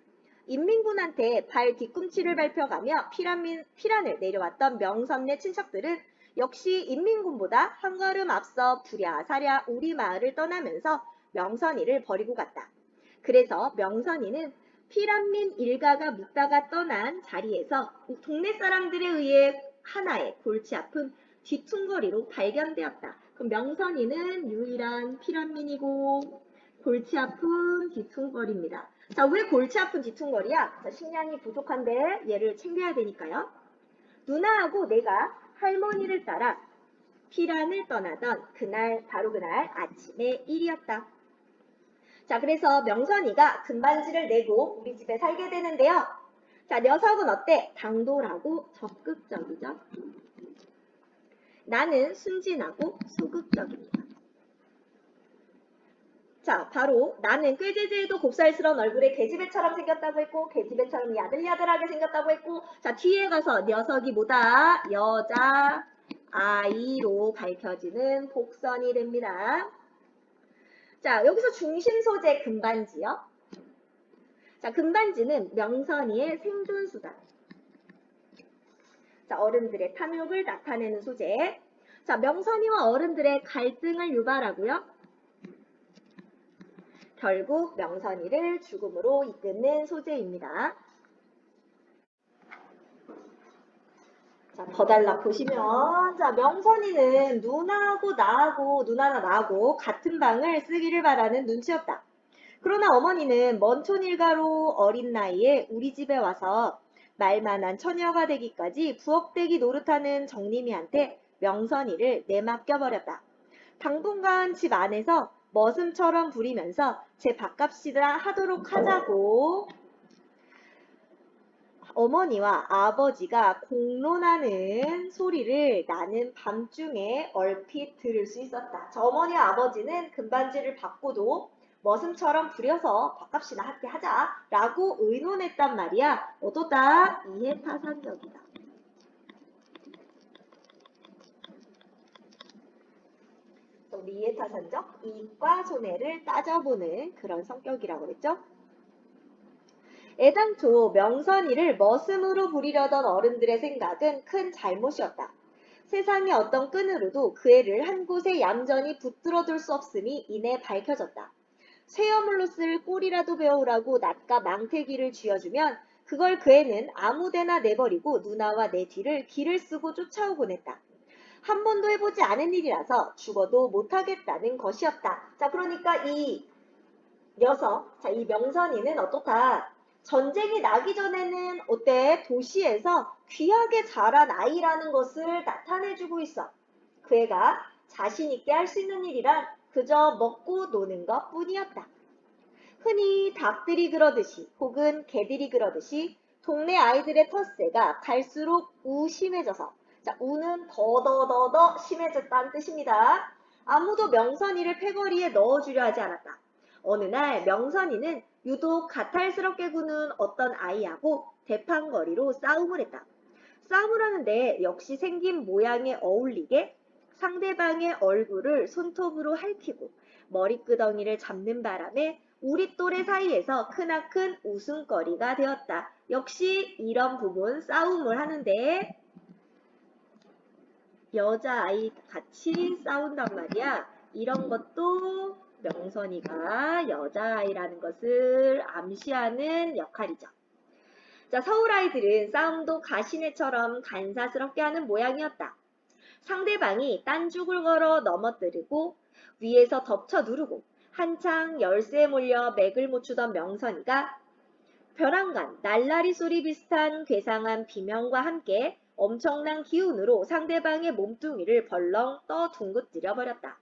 Speaker 1: 인민군한테 발 뒤꿈치를 밟혀가며 피란을 내려왔던 명선네 친척들은 역시 인민군보다 한 걸음 앞서 부랴사랴 우리 마을을 떠나면서 명선이를 버리고 갔다. 그래서 명선이는 피란민 일가가 묵다가 떠난 자리에서 동네 사람들에 의해 하나의 골치 아픈 뒤퉁거리로 발견되었다. 그럼 명선이는 유일한 피란민이고 골치 아픈 뒤퉁거리입니다. 자, 왜 골치 아픈 뒤퉁거리야? 자, 식량이 부족한데 얘를 챙겨야 되니까요. 누나하고 내가 할머니를 따라 피란을 떠나던 바로 그날 아침의 일이었다. 자, 그래서 명선이가 금반지를 내고 우리 집에 살게 되는데요. 자, 녀석은 어때? 당돌하고 적극적이죠. 나는 순진하고 소극적입니다. 자, 바로 나는 꾀재재해도 곱살스러운 얼굴에 계집애처럼 생겼다고 했고 계집애처럼 야들야들하게 생겼다고 했고 자, 뒤에 가서 녀석이 뭐다? 여자, 아이로 밝혀지는 복선이 됩니다. 자, 여기서 중심 소재 금반지요. 자, 금반지는 명선이의 생존수다. 자, 어른들의 탐욕을 나타내는 소재. 자, 명선이와 어른들의 갈등을 유발하고요. 결국 명선이를 죽음으로 이끄는 소재입니다. 자, 더 달라 보시면 자, 명선이는 누나나 나하고 같은 방을 쓰기를 바라는 눈치였다. 그러나 어머니는 먼 촌일가로 어린 나이에 우리 집에 와서 말만한 처녀가 되기까지 부엌대기 노릇하는 정림이한테 명선이를 내맡겨버렸다. 당분간 집 안에서 머슴처럼 부리면서 제 밥값이나 하도록 하자고 어머니와 아버지가 공론하는 소리를 나는 밤중에 얼핏 들을 수 있었다. 저 어머니와 아버지는 금반지를 받고도 머슴처럼 부려서 밥값이나 함께 하자라고 의논했단 말이야. 어떠다? 이해타산적이다. 우리 이해타산적, 이익과 손해를 따져보는 그런 성격이라고 그랬죠? 애당초 명선이를 머슴으로 부리려던 어른들의 생각은 큰 잘못이었다. 세상의 어떤 끈으로도 그 애를 한 곳에 얌전히 붙들어둘 수 없음이 이내 밝혀졌다. 쇠어물로 쓸 꼴이라도 배우라고 낫과 망태기를 쥐어주면 그걸 그 애는 아무데나 내버리고 누나와 내 뒤를 길을 쓰고 쫓아오곤 했다. 한 번도 해보지 않은 일이라서 죽어도 못하겠다는 것이었다. 자, 그러니까 이 녀석, 자, 이 명선이는 어떻다? 전쟁이 나기 전에는 어때? 도시에서 귀하게 자란 아이라는 것을 나타내주고 있어. 그 애가 자신있게 할 수 있는 일이란 그저 먹고 노는 것 뿐이었다. 흔히 닭들이 그러듯이 혹은 개들이 그러듯이 동네 아이들의 텃세가 갈수록 우심해져서, 자, 우는 더더더더 심해졌다는 뜻입니다. 아무도 명선이를 패거리에 넣어주려 하지 않았다. 어느 날 명선이는 유독 가탈스럽게 구는 어떤 아이하고 대판거리로 싸움을 했다. 싸움을 하는데 역시 생긴 모양에 어울리게 상대방의 얼굴을 손톱으로 핥히고 머리끄덩이를 잡는 바람에 우리 또래 사이에서 크나큰 웃음거리가 되었다. 역시 이런 부분 싸움을 하는데 여자아이 같이 싸운단 말이야. 이런 것도 명선이가 여자아이라는 것을 암시하는 역할이죠. 자, 서울 아이들은 싸움도 가시네처럼 간사스럽게 하는 모양이었다. 상대방이 딴죽을 걸어 넘어뜨리고 위에서 덮쳐 누르고 한창 열쇠에 몰려 맥을 못 추던 명선이가 벼랑간 날라리 소리 비슷한 괴상한 비명과 함께 엄청난 기운으로 상대방의 몸뚱이를 벌렁 떠둥긋뜨려 버렸다.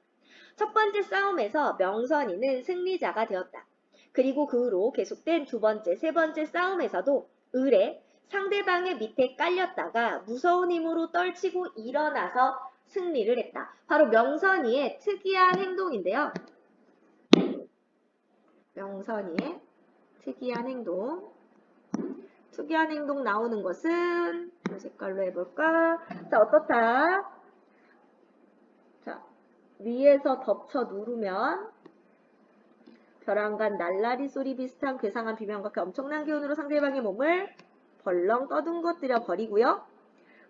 Speaker 1: 첫 번째 싸움에서 명선이는 승리자가 되었다. 그리고 그 후로 계속된 두 번째, 세 번째 싸움에서도 을에 상대방의 밑에 깔렸다가 무서운 힘으로 떨치고 일어나서 승리를 했다. 바로 명선이의 특이한 행동인데요. 명선이의 특이한 행동. 특이한 행동 나오는 것은 이 색깔로 해볼까? 자, 어떻다? 자, 위에서 덮쳐 누르면 벼랑간 날라리 소리 비슷한 괴상한 비명과 그 엄청난 기운으로 상대방의 몸을 벌렁 떠둥거뜨려 버리고요.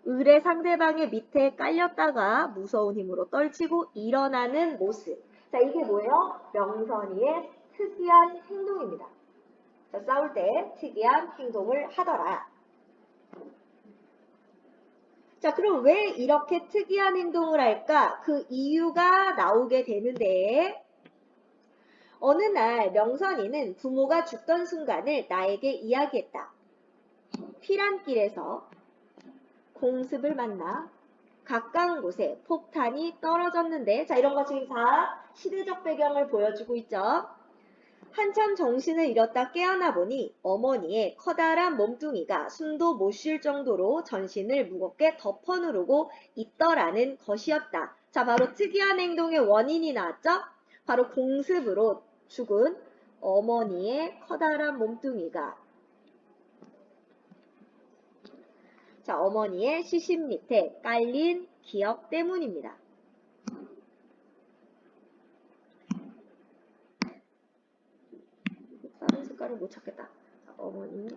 Speaker 1: 을의 상대방의 밑에 깔렸다가 무서운 힘으로 떨치고 일어나는 모습. 자, 이게 뭐예요? 명선이의 특이한 행동입니다. 자, 싸울 때 특이한 행동을 하더라. 자, 그럼 왜 이렇게 특이한 행동을 할까? 그 이유가 나오게 되는데 어느 날 명선이는 부모가 죽던 순간을 나에게 이야기했다. 피란길에서 공습을 만나 가까운 곳에 폭탄이 떨어졌는데, 자, 이런 거 지금 다 시대적 배경을 보여주고 있죠. 한참 정신을 잃었다 깨어나 보니 어머니의 커다란 몸뚱이가 숨도 못 쉴 정도로 전신을 무겁게 덮어 누르고 있더라는 것이었다. 자, 바로 특이한 행동의 원인이 나왔죠? 바로 공습으로 죽은 어머니의 커다란 몸뚱이가, 자, 어머니의 시신 밑에 깔린 기억 때문입니다. 다른 색깔을 못 찾겠다. 자, 어머니.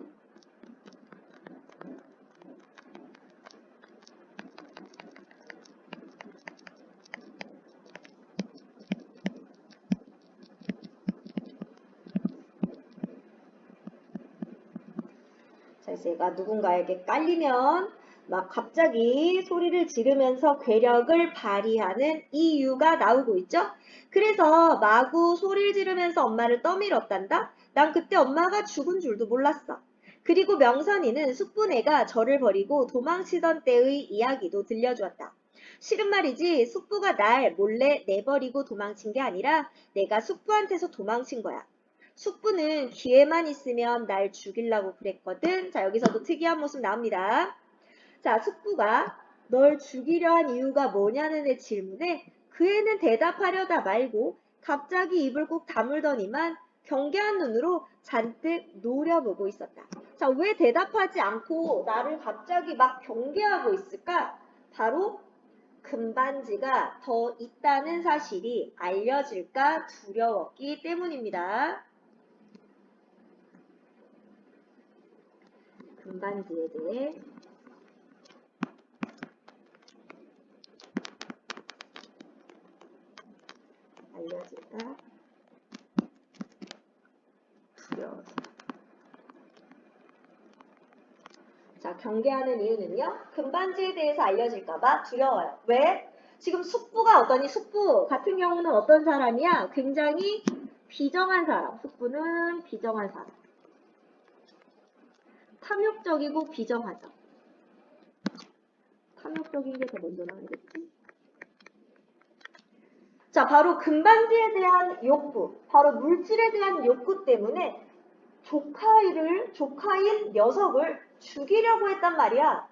Speaker 1: 자, 제가 누군가에게 깔리면 막 갑자기 소리를 지르면서 괴력을 발휘하는 이유가 나오고 있죠? 그래서 마구 소리를 지르면서 엄마를 떠밀었단다? 난 그때 엄마가 죽은 줄도 몰랐어. 그리고 명선이는 숙부네가 저를 버리고 도망치던 때의 이야기도 들려주었다. 실은 말이지 숙부가 날 몰래 내버리고 도망친 게 아니라 내가 숙부한테서 도망친 거야. 숙부는 기회만 있으면 날 죽이려고 그랬거든. 자, 여기서도 특이한 모습 나옵니다. 자, 숙부가 널 죽이려 한 이유가 뭐냐는 애 질문에 그 애는 대답하려다 말고 갑자기 입을 꼭 다물더니만 경계한 눈으로 잔뜩 노려보고 있었다. 자, 왜 대답하지 않고 나를 갑자기 막 경계하고 있을까? 바로 금반지가 더 있다는 사실이 알려질까 두려웠기 때문입니다. 금반지에 대해 알려질까 두려워서. 자, 경계하는 이유는요. 금반지에 대해서 알려질까봐 두려워요. 왜? 지금 숙부가 어떠니? 숙부 같은 경우는 어떤 사람이야? 굉장히 비정한 사람. 숙부는 비정한 사람. 탐욕적이고 비정하죠. 탐욕적인 게 더 먼저 나오겠지? 자, 바로 금반지에 대한 욕구, 바로 물질에 대한 욕구 때문에 조카인 녀석을 죽이려고 했단 말이야.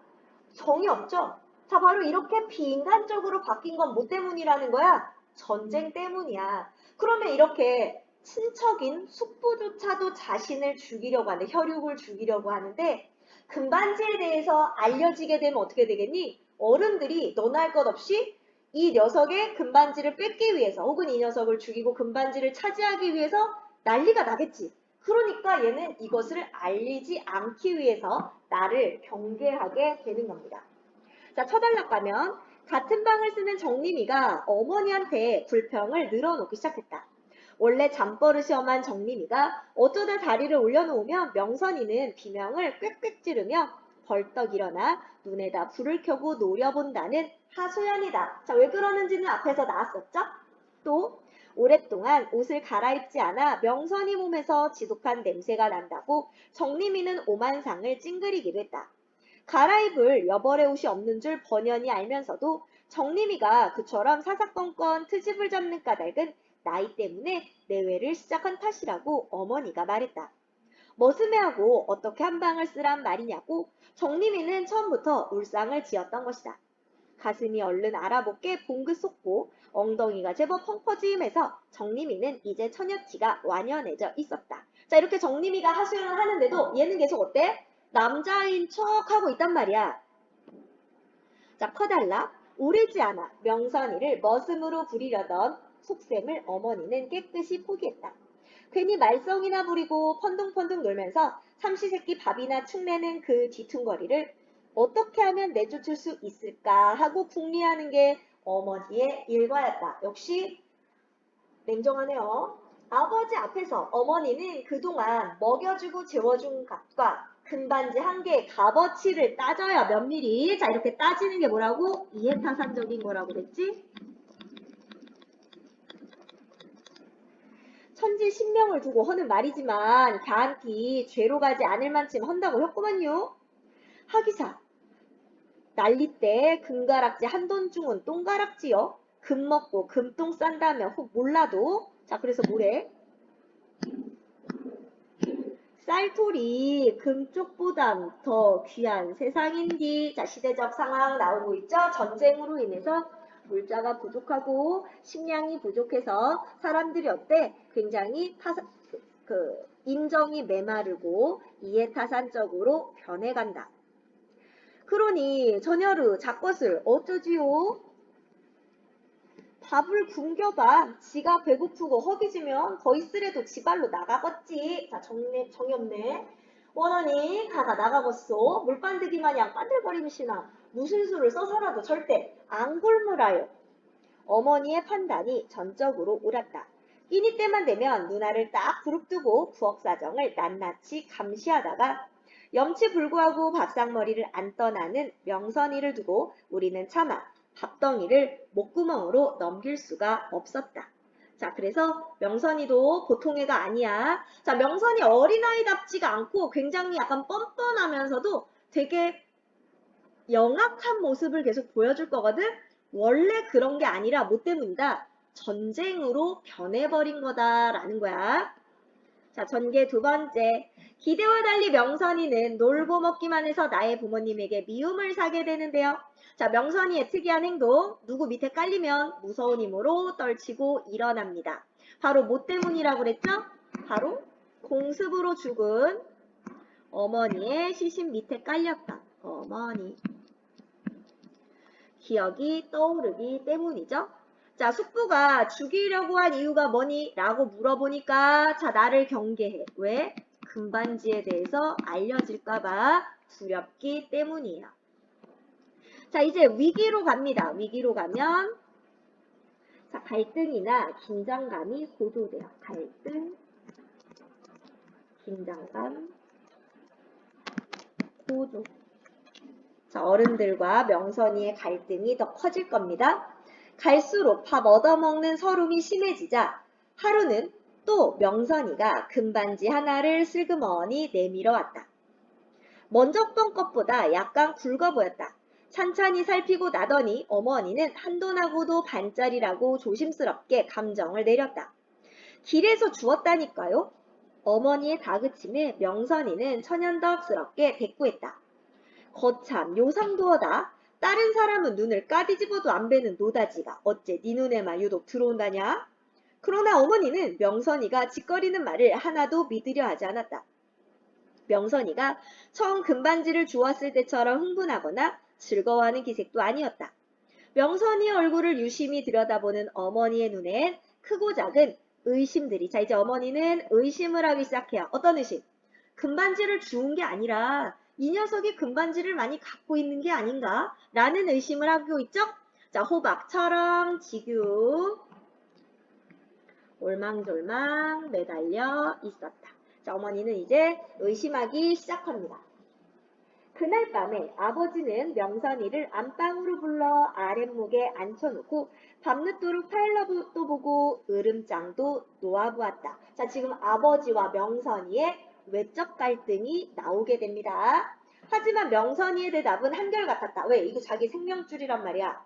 Speaker 1: 정이 없죠? 자, 바로 이렇게 비인간적으로 바뀐 건 뭐 때문이라는 거야? 전쟁 때문이야. 그러면 이렇게 친척인 숙부조차도 자신을 죽이려고 하는데, 혈육을 죽이려고 하는데, 금반지에 대해서 알려지게 되면 어떻게 되겠니? 어른들이 너나 할 것 없이 이 녀석의 금반지를 뺏기 위해서 혹은 이 녀석을 죽이고 금반지를 차지하기 위해서 난리가 나겠지. 그러니까 얘는 이것을 알리지 않기 위해서 나를 경계하게 되는 겁니다. 자, 쳐달락 가면 같은 방을 쓰는 정림이가 어머니한테 불평을 늘어놓기 시작했다. 원래 잠버릇이 엄한 정림이가 어쩌다 다리를 올려놓으면 명선이는 비명을 꽥꽥 지르며 벌떡 일어나 눈에다 불을 켜고 노려본다는 하소연이다. 자, 왜 그러는지는 앞에서 나왔었죠? 또 오랫동안 옷을 갈아입지 않아 명선이 몸에서 지독한 냄새가 난다고 정림이는 오만상을 찡그리기도 했다. 갈아입을 여벌의 옷이 없는 줄 번연히 알면서도 정림이가 그처럼 사사건건 트집을 잡는 까닭은 나이 때문에 내외를 시작한 탓이라고 어머니가 말했다. 머슴애하고 어떻게 한 방을 쓰란 말이냐고 정림이는 처음부터 울상을 지었던 것이다. 가슴이 얼른 알아보게 봉긋 솟고 엉덩이가 제법 펑퍼짐해서 정림이는 이제 처녀티가 완연해져 있었다. 자, 이렇게 정림이가 하소연을 하는데도 얘는 계속 어때? 남자인 척하고 있단 말이야. 자, 커달라. 오르지 않아 명선이를 머슴으로 부리려던 속셈을 어머니는 깨끗이 포기했다. 괜히 말썽이나 부리고 펀둥펀둥 놀면서 삼시세끼 밥이나 축내는 그 뒤퉁거리를 어떻게 하면 내쫓을 수 있을까 하고 궁리하는 게 어머니의 일과였다. 역시 냉정하네요. 아버지 앞에서 어머니는 그동안 먹여주고 재워준 값과 금반지 한 개의 값어치를 따져야 면밀히, 자, 이렇게 따지는 게 뭐라고? 이해타산적인 거라고 그랬지? 천지 신명을 두고 하는 말이지만 걔한테 죄로 가지 않을 만큼 한다고 했구만요. 하기사 난리 때 금가락지 한 돈 중은 똥가락지요. 금 먹고 금똥 싼다면 혹 몰라도, 자, 그래서 뭐래? 쌀토리 금쪽보단 더 귀한 세상인디. 자, 시대적 상황 나오고 있죠. 전쟁으로 인해서 물자가 부족하고 식량이 부족해서 사람들이 어때? 굉장히 인정이 메마르고 이해타산적으로 변해간다. 그러니 전혀르 작것을 어쩌지요? 밥을 굶겨봐. 지가 배고프고 허기지면 더 있으래도 지발로 나가겠지. 자, 정이 없네. 원원이 가가 나가겠소. 물반드기 마냥 반들거림시나 무슨 수를 써서라도 절대 안 굶으라요. 어머니의 판단이 전적으로 옳았다. 끼니 때만 되면 누나를 딱 부릅뜨고 부엌사정을 낱낱이 감시하다가 염치불구하고 밥상머리를 안 떠나는 명선이를 두고 우리는 차마 밥덩이를 목구멍으로 넘길 수가 없었다. 자, 그래서 명선이도 보통 애가 아니야. 자, 명선이 어린아이답지가 않고 굉장히 약간 뻔뻔하면서도 되게 영악한 모습을 계속 보여줄 거거든? 원래 그런 게 아니라 뭐 때문이다? 전쟁으로 변해버린 거다라는 거야. 자, 전개 두 번째. 기대와 달리 명선이는 놀고 먹기만 해서 나의 부모님에게 미움을 사게 되는데요. 자, 명선이의 특이한 행동. 누구 밑에 깔리면 무서운 힘으로 떨치고 일어납니다. 바로 뭐 때문이라고 그랬죠? 바로 공습으로 죽은 어머니의 시신 밑에 깔렸던 어머니. 기억이 떠오르기 때문이죠. 자, 숙부가 죽이려고 한 이유가 뭐니? 라고 물어보니까 자, 나를 경계해. 왜? 금반지에 대해서 알려질까봐 두렵기 때문이에요. 자, 이제 위기로 갑니다. 위기로 가면 자, 갈등이나 긴장감이 고조돼요. 갈등, 긴장감, 고조. 자, 어른들과 명선이의 갈등이 더 커질 겁니다. 갈수록 밥 얻어먹는 서름이 심해지자 하루는 또 명선이가 금반지 하나를 슬그머니 내밀어 왔다. 먼저 본 것보다 약간 굵어 보였다. 찬찬히 살피고 나더니 어머니는 한돈하고도 반짜리라고 조심스럽게 감정을 내렸다. 길에서 주웠다니까요. 어머니의 다그침에 명선이는 천연덕스럽게 대꾸했다. 거참 요상도어다. 다른 사람은 눈을 까디집어도 안 뵈는 노다지가 어째 네 눈에만 유독 들어온다냐? 그러나 어머니는 명선이가 짓거리는 말을 하나도 믿으려 하지 않았다. 명선이가 처음 금반지를 주웠을 때처럼 흥분하거나 즐거워하는 기색도 아니었다. 명선이의 얼굴을 유심히 들여다보는 어머니의 눈엔 크고 작은 의심들이. 자, 이제 어머니는 의심을 하기 시작해요. 어떤 의심? 금반지를 주운 게 아니라 이 녀석이 금반지를 많이 갖고 있는 게 아닌가? 라는 의심을 하고 있죠? 자, 호박처럼 지규 올망졸망 매달려 있었다. 자, 어머니는 이제 의심하기 시작합니다. 그날 밤에 아버지는 명선이를 안방으로 불러 아랫목에 앉혀놓고 밤늦도록 타일러도 보고 으름장도 놓아보았다. 자, 지금 아버지와 명선이의 외적 갈등이 나오게 됩니다. 하지만 명선이의 대답은 한결같았다. 왜? 이거 자기 생명줄이란 말이야.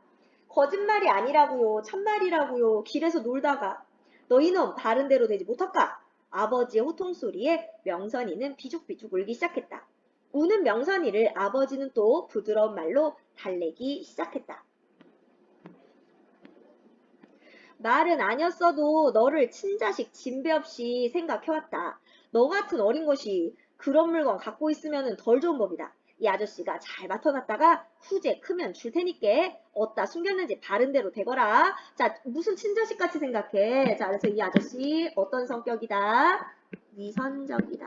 Speaker 1: 거짓말이 아니라고요. 참말이라고요. 길에서 놀다가 너 이놈 다른 데로 되지 못할까? 아버지의 호통소리에 명선이는 비죽비죽 울기 시작했다. 우는 명선이를 아버지는 또 부드러운 말로 달래기 시작했다. 말은 아니었어도 너를 친자식 진배 없이 생각해왔다. 너 같은 어린 것이 그런 물건 갖고 있으면 덜 좋은 법이다. 이 아저씨가 잘 맡아놨다가 후제 크면 줄 테니까 어디다 숨겼는지 바른 대로 대거라. 자, 무슨 친자식같이 생각해. 자, 그래서 이 아저씨 어떤 성격이다? 위선적이다.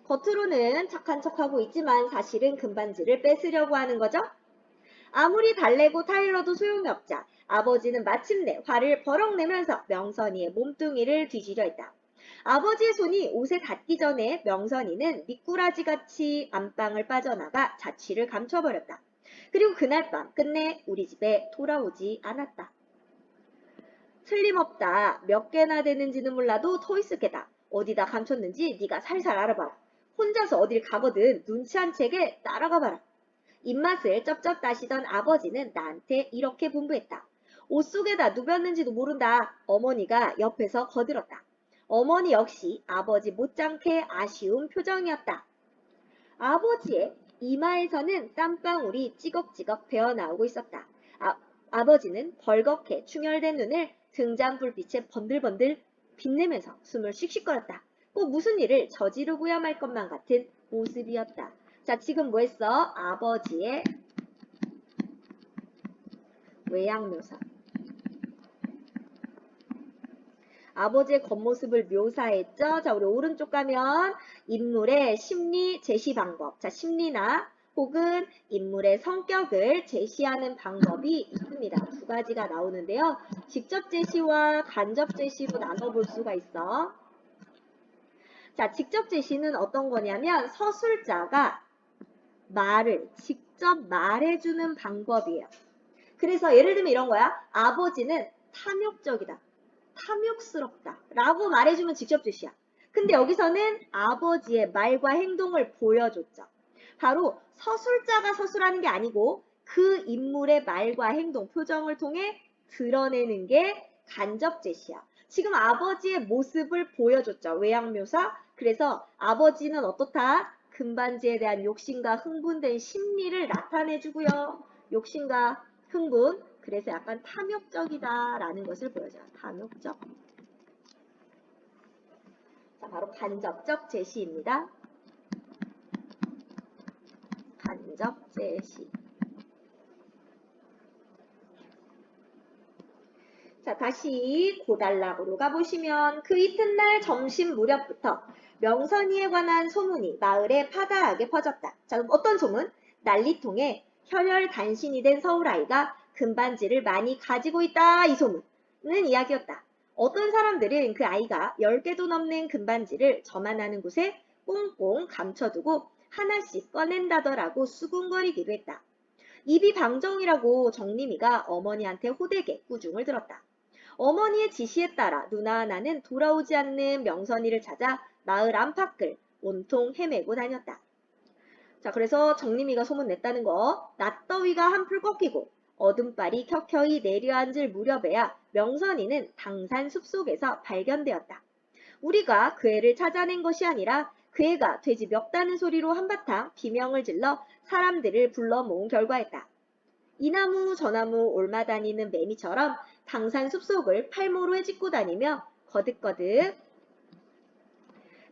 Speaker 1: 겉으로는 착한 척하고 있지만 사실은 금반지를 뺏으려고 하는 거죠. 아무리 달래고 타일러도 소용이 없자 아버지는 마침내 화를 버럭 내면서 명선이의 몸뚱이를 뒤지려 했다. 아버지의 손이 옷에 닿기 전에 명선이는 미꾸라지같이 안방을 빠져나가 자취를 감춰버렸다. 그리고 그날 밤 끝내 우리 집에 돌아오지 않았다. 틀림없다. 몇 개나 되는지는 몰라도 토이스케다. 어디다 감췄는지 네가 살살 알아봐라. 혼자서 어딜 가거든 눈치 한 채게 따라가 봐라. 입맛을 쩝쩝 따시던 아버지는 나한테 이렇게 분부했다. 옷 속에다 누볐는지도 모른다. 어머니가 옆에서 거들었다. 어머니 역시 아버지 못지않게 아쉬운 표정이었다. 아버지의 이마에서는 땀방울이 찌걱찌걱 배어나오고 있었다. 아버지는 벌겋게 충혈된 눈을 등잔 불빛에 번들번들 빛내면서 숨을 씩씩거렸다. 꼭 무슨 일을 저지르고야 말 것만 같은 모습이었다. 자, 지금 뭐 했어? 아버지의 외양묘사. 아버지의 겉모습을 묘사했죠. 자, 우리 오른쪽 가면 인물의 심리 제시 방법. 자, 심리나 혹은 인물의 성격을 제시하는 방법이 있습니다. 두 가지가 나오는데요. 직접 제시와 간접 제시로 나눠볼 수가 있어. 자, 직접 제시는 어떤 거냐면 서술자가 말을 직접 말해주는 방법이에요. 그래서 예를 들면 이런 거야. 아버지는 탐욕적이다, 탐욕스럽다 라고 말해주면 직접 제시야. 근데 여기서는 아버지의 말과 행동을 보여줬죠. 바로 서술자가 서술하는 게 아니고 그 인물의 말과 행동, 표정을 통해 드러내는 게 간접 제시야. 지금 아버지의 모습을 보여줬죠. 외양묘사. 그래서 아버지는 어떻다? 금반지에 대한 욕심과 흥분된 심리를 나타내주고요. 욕심과 흥분. 그래서 약간 탐욕적이다라는 것을 보여줘요. 탐욕적. 자, 바로 간접적 제시입니다. 간접 제시. 자, 다시 고달락으로 가보시면 그 이튿날 점심 무렵부터 명선이에 관한 소문이 마을에 파다하게 퍼졌다. 자, 어떤 소문? 난리통에 혈혈단신이 된 서울아이가 금반지를 많이 가지고 있다. 이 소문은 이야기였다. 어떤 사람들은 그 아이가 10개도 넘는 금반지를 저만하는 곳에 꽁꽁 감춰두고 하나씩 꺼낸다더라고 수군거리기도 했다. 입이 방정이라고 정림이가 어머니한테 호되게 꾸중을 들었다. 어머니의 지시에 따라 누나와 나는 돌아오지 않는 명선이를 찾아 마을 안팎을 온통 헤매고 다녔다. 자, 그래서 정림이가 소문냈다는 거. 낫더위가 한풀 꺾이고 어둠발이 켜켜이 내려앉을 무렵에야 명선이는 당산 숲속에서 발견되었다. 우리가 그 애를 찾아낸 것이 아니라 그 애가 돼지 멱다는 소리로 한바탕 비명을 질러 사람들을 불러 모은 결과였다. 이 나무 저 나무 올마 다니는 매미처럼 당산 숲속을 팔모로 헤집고 다니며 거듭거듭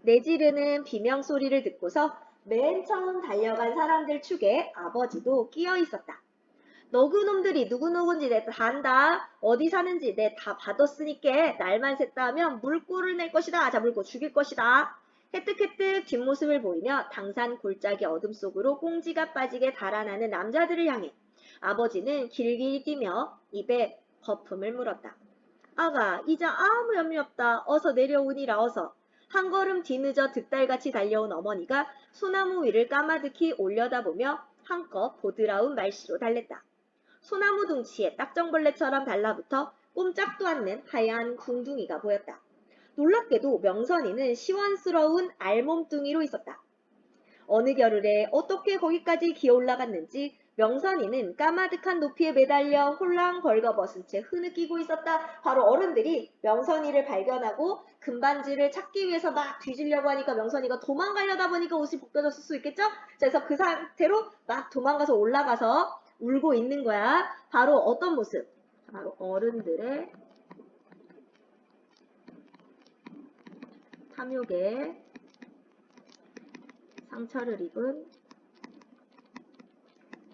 Speaker 1: 내지르는 비명소리를 듣고서 맨 처음 달려간 사람들 축에 아버지도 끼어 있었다. 너 그놈들이 누구누군지 내 다 안다. 어디 사는지 내 다 받았으니까 날만 샜다 하면 물꼬를 낼 것이다. 자, 물꼬 죽일 것이다. 해뜩해뜩 뒷모습을 보이며 당산 골짜기 어둠 속으로 꽁지가 빠지게 달아나는 남자들을 향해 아버지는 길길이 뛰며 입에 거품을 물었다. 아가, 이자 아무 염려 없다. 어서 내려오니라 어서. 한 걸음 뒤늦어 득달같이 달려온 어머니가 소나무 위를 까마득히 올려다보며 한껏 보드라운 말씨로 달랬다. 소나무 둥치에 딱정벌레처럼 달라붙어 꼼짝도 않는 하얀 궁둥이가 보였다. 놀랍게도 명선이는 시원스러운 알몸뚱이로 있었다. 어느 겨울에 어떻게 거기까지 기어 올라갔는지 명선이는 까마득한 높이에 매달려 홀랑 벌거벗은 채 흐느끼고 있었다. 바로 어른들이 명선이를 발견하고 금반지를 찾기 위해서 막 뒤지려고 하니까 명선이가 도망가려다 보니까 옷이 벗겨졌을 수 있겠죠? 그래서 그 상태로 막 도망가서 올라가서 울고 있는 거야. 바로 어떤 모습? 바로 어른들의 탐욕에 상처를 입은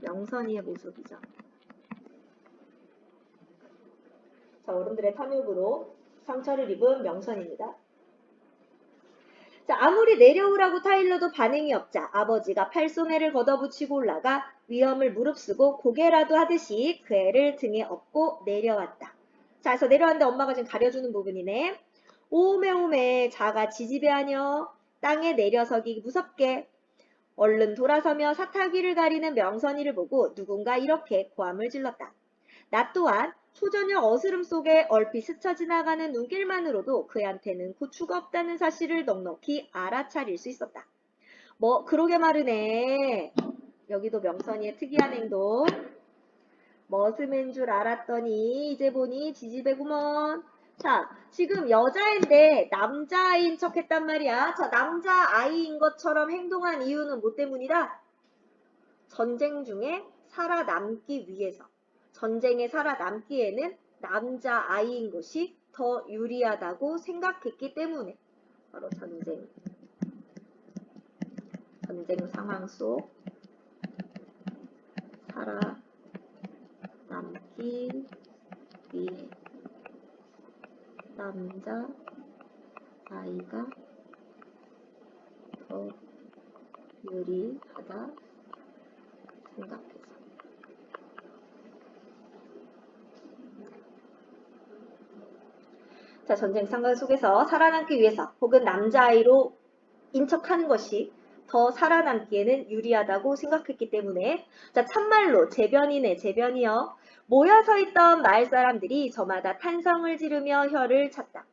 Speaker 1: 명선이의 모습이죠. 자, 어른들의 탐욕으로 상처를 입은 명선입니다. 자, 아무리 내려오라고 타일러도 반응이 없자 아버지가 팔손해를 걷어붙이고 올라가 위험을 무릅쓰고 고개라도 하듯이 그 애를 등에 업고 내려왔다. 자, 그래서 내려왔는데 엄마가 지금 가려주는 부분이네. 오메오메 자가 지지배하녀 땅에 내려서기 무섭게. 얼른 돌아서며 사타귀를 가리는 명선이를 보고 누군가 이렇게 고함을 질렀다. 나 또한 초저녁 어스름 속에 얼핏 스쳐 지나가는 눈길만으로도 그한테는 고추가 없다는 사실을 넉넉히 알아차릴 수 있었다. 뭐 그러게 말이네. 여기도 명선이의 특이한 행동. 머슴인 줄 알았더니 이제 보니 지지배구먼. 자, 지금 여자인데 남자아이인 척 했단 말이야. 자, 남자아이인 것처럼 행동한 이유는 뭐 때문이다? 전쟁 중에 살아남기 위해서. 전쟁에 살아남기에는 남자아이인 것이 더 유리하다고 생각했기 때문에. 바로 전쟁 상황 속 살아남기 위해 남자 아이가 더 유리하다 생각해서. 자, 전쟁 상황 속에서 살아남기 위해서 혹은 남자아이로 인척하는 것이 더 살아남기에는 유리하다고 생각했기 때문에. 자, 참말로 재변이네. 재변이요. 모여 서 있던 마을 사람들이 저마다 탄성을 지르며 혀를 찼다.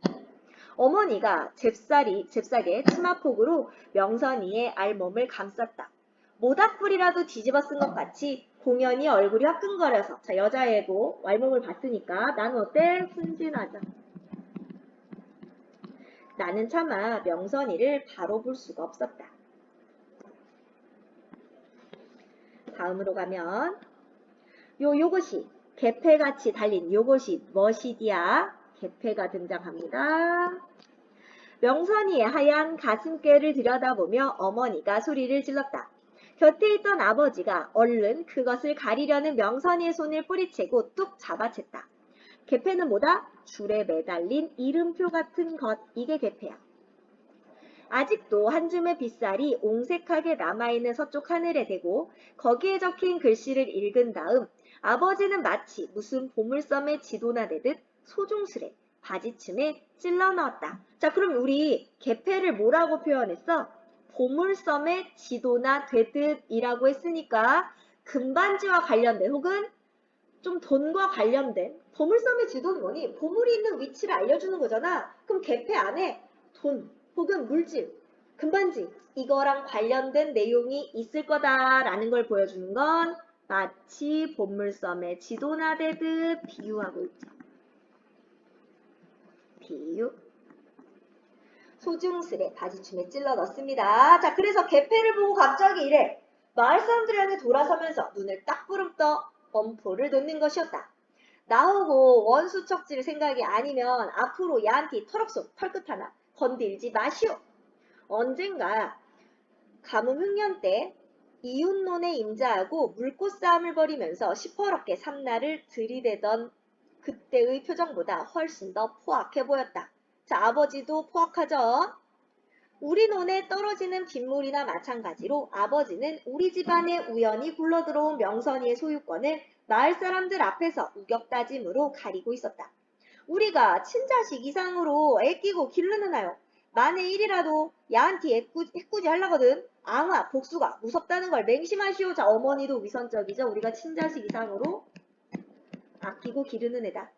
Speaker 1: 어머니가 잽싸게 치마폭으로 명선이의 알몸을 감쌌다. 모닥불이라도 뒤집어 쓴 것 같이 공연히 얼굴이 화끈거려서 자 여자애고 알몸을 봤으니까 나는 어때? 순진하자. 나는 차마 명선이를 바로 볼 수가 없었다. 다음으로 가면 요것이 개패같이 달린 요것이 멋이디야. 개패가 등장합니다. 명선이의 하얀 가슴께를 들여다보며 어머니가 소리를 질렀다. 곁에 있던 아버지가 얼른 그것을 가리려는 명선이의 손을 뿌리채고 뚝 잡아챘다. 개패는 뭐다? 줄에 매달린 이름표 같은 것, 이게 개패야. 아직도 한 줌의 빗살이 옹색하게 남아있는 서쪽 하늘에 대고 거기에 적힌 글씨를 읽은 다음 아버지는 마치 무슨 보물섬에 지도나 대듯 소중스레 바지춤에 찔러 넣었다. 자, 그럼 우리 개패를 뭐라고 표현했어? 보물섬에 지도나 되듯이라고 했으니까 금반지와 관련된 혹은 좀 돈과 관련된 보물섬의 지도는 뭐니? 보물이 있는 위치를 알려주는 거잖아. 그럼 개패 안에 돈 혹은 물질, 금반지 이거랑 관련된 내용이 있을 거다라는 걸 보여주는 건 마치 보물섬의 지도나 되듯 비유하고 있죠. 비유. 소중스레 바지춤에 찔러 넣습니다. 자, 그래서 개패를 보고 갑자기 이래. 마을 사람들이 향해 돌아서면서 눈을 딱 부릅떠 엄포를 놓는 것이었다. 나오고 원수 척질 생각이 아니면 앞으로 야한테 털옥속 털끝 하나 건들지 마시오. 언젠가 가뭄 흉년 때 이웃논에 임자하고 물꽃 싸움을 벌이면서 시퍼렇게 삼나를 들이대던 그때의 표정보다 훨씬 더 포악해 보였다. 자, 아버지도 포악하죠? 우리 논에 떨어지는 빗물이나 마찬가지로 아버지는 우리 집안에 우연히 굴러들어온 명선이의 소유권을 마을 사람들 앞에서 우격다짐으로 가리고 있었다. 우리가 친자식 이상으로 애끼고 기르는 하여 만에 일이라도 야한티 해꾸지 하려거든. 앙화 복수가 무섭다는 걸 맹심하시오. 자, 어머니도 위선적이죠. 우리가 친자식 이상으로 아끼고 기르는 애다.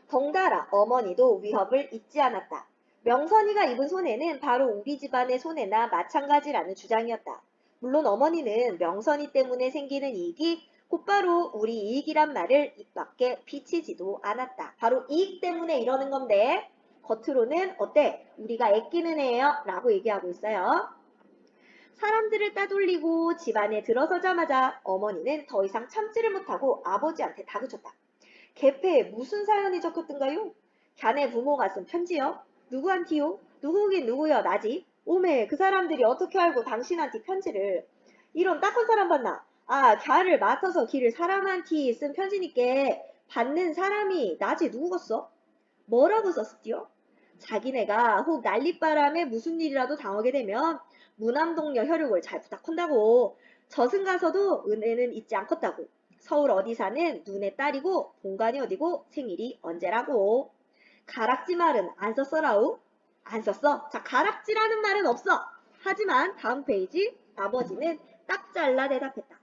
Speaker 1: 덩달아 어머니도 위협을 잊지 않았다. 명선이가 입은 손해는 바로 우리 집안의 손해나 마찬가지라는 주장이었다. 물론 어머니는 명선이 때문에 생기는 이익이 곧바로 우리 이익이란 말을 입 밖에 비치지도 않았다. 바로 이익 때문에 이러는 건데 겉으로는 어때? 우리가 애끼는 애예요 라고 얘기하고 있어요. 사람들을 따돌리고 집안에 들어서자마자 어머니는 더 이상 참지를 못하고 아버지한테 다그쳤다. 개패에 무슨 사연이 적혔던가요? 자네 부모가 쓴 편지요? 누구한테요? 누구긴 누구여 나지? 오메 그 사람들이 어떻게 알고 당신한테 편지를. 이런 딱한 사람 봤나? 아 갸를 맡아서 기를 사람한테 쓴 편지니께 받는 사람이 나지 누구겠어? 뭐라고 썼었디요? 자기네가 혹 난리바람에 무슨 일이라도 당하게 되면 무남동녀 혈육을 잘 부탁한다고. 저승 가서도 은혜는 잊지 않겠다고. 서울 어디 사는 눈의 딸이고 본관이 어디고 생일이 언제라고. 가락지 말은 안 썼어라우? 안 썼어? 자, 가락지라는 말은 없어. 하지만 다음 페이지 아버지는 딱 잘라 대답했다.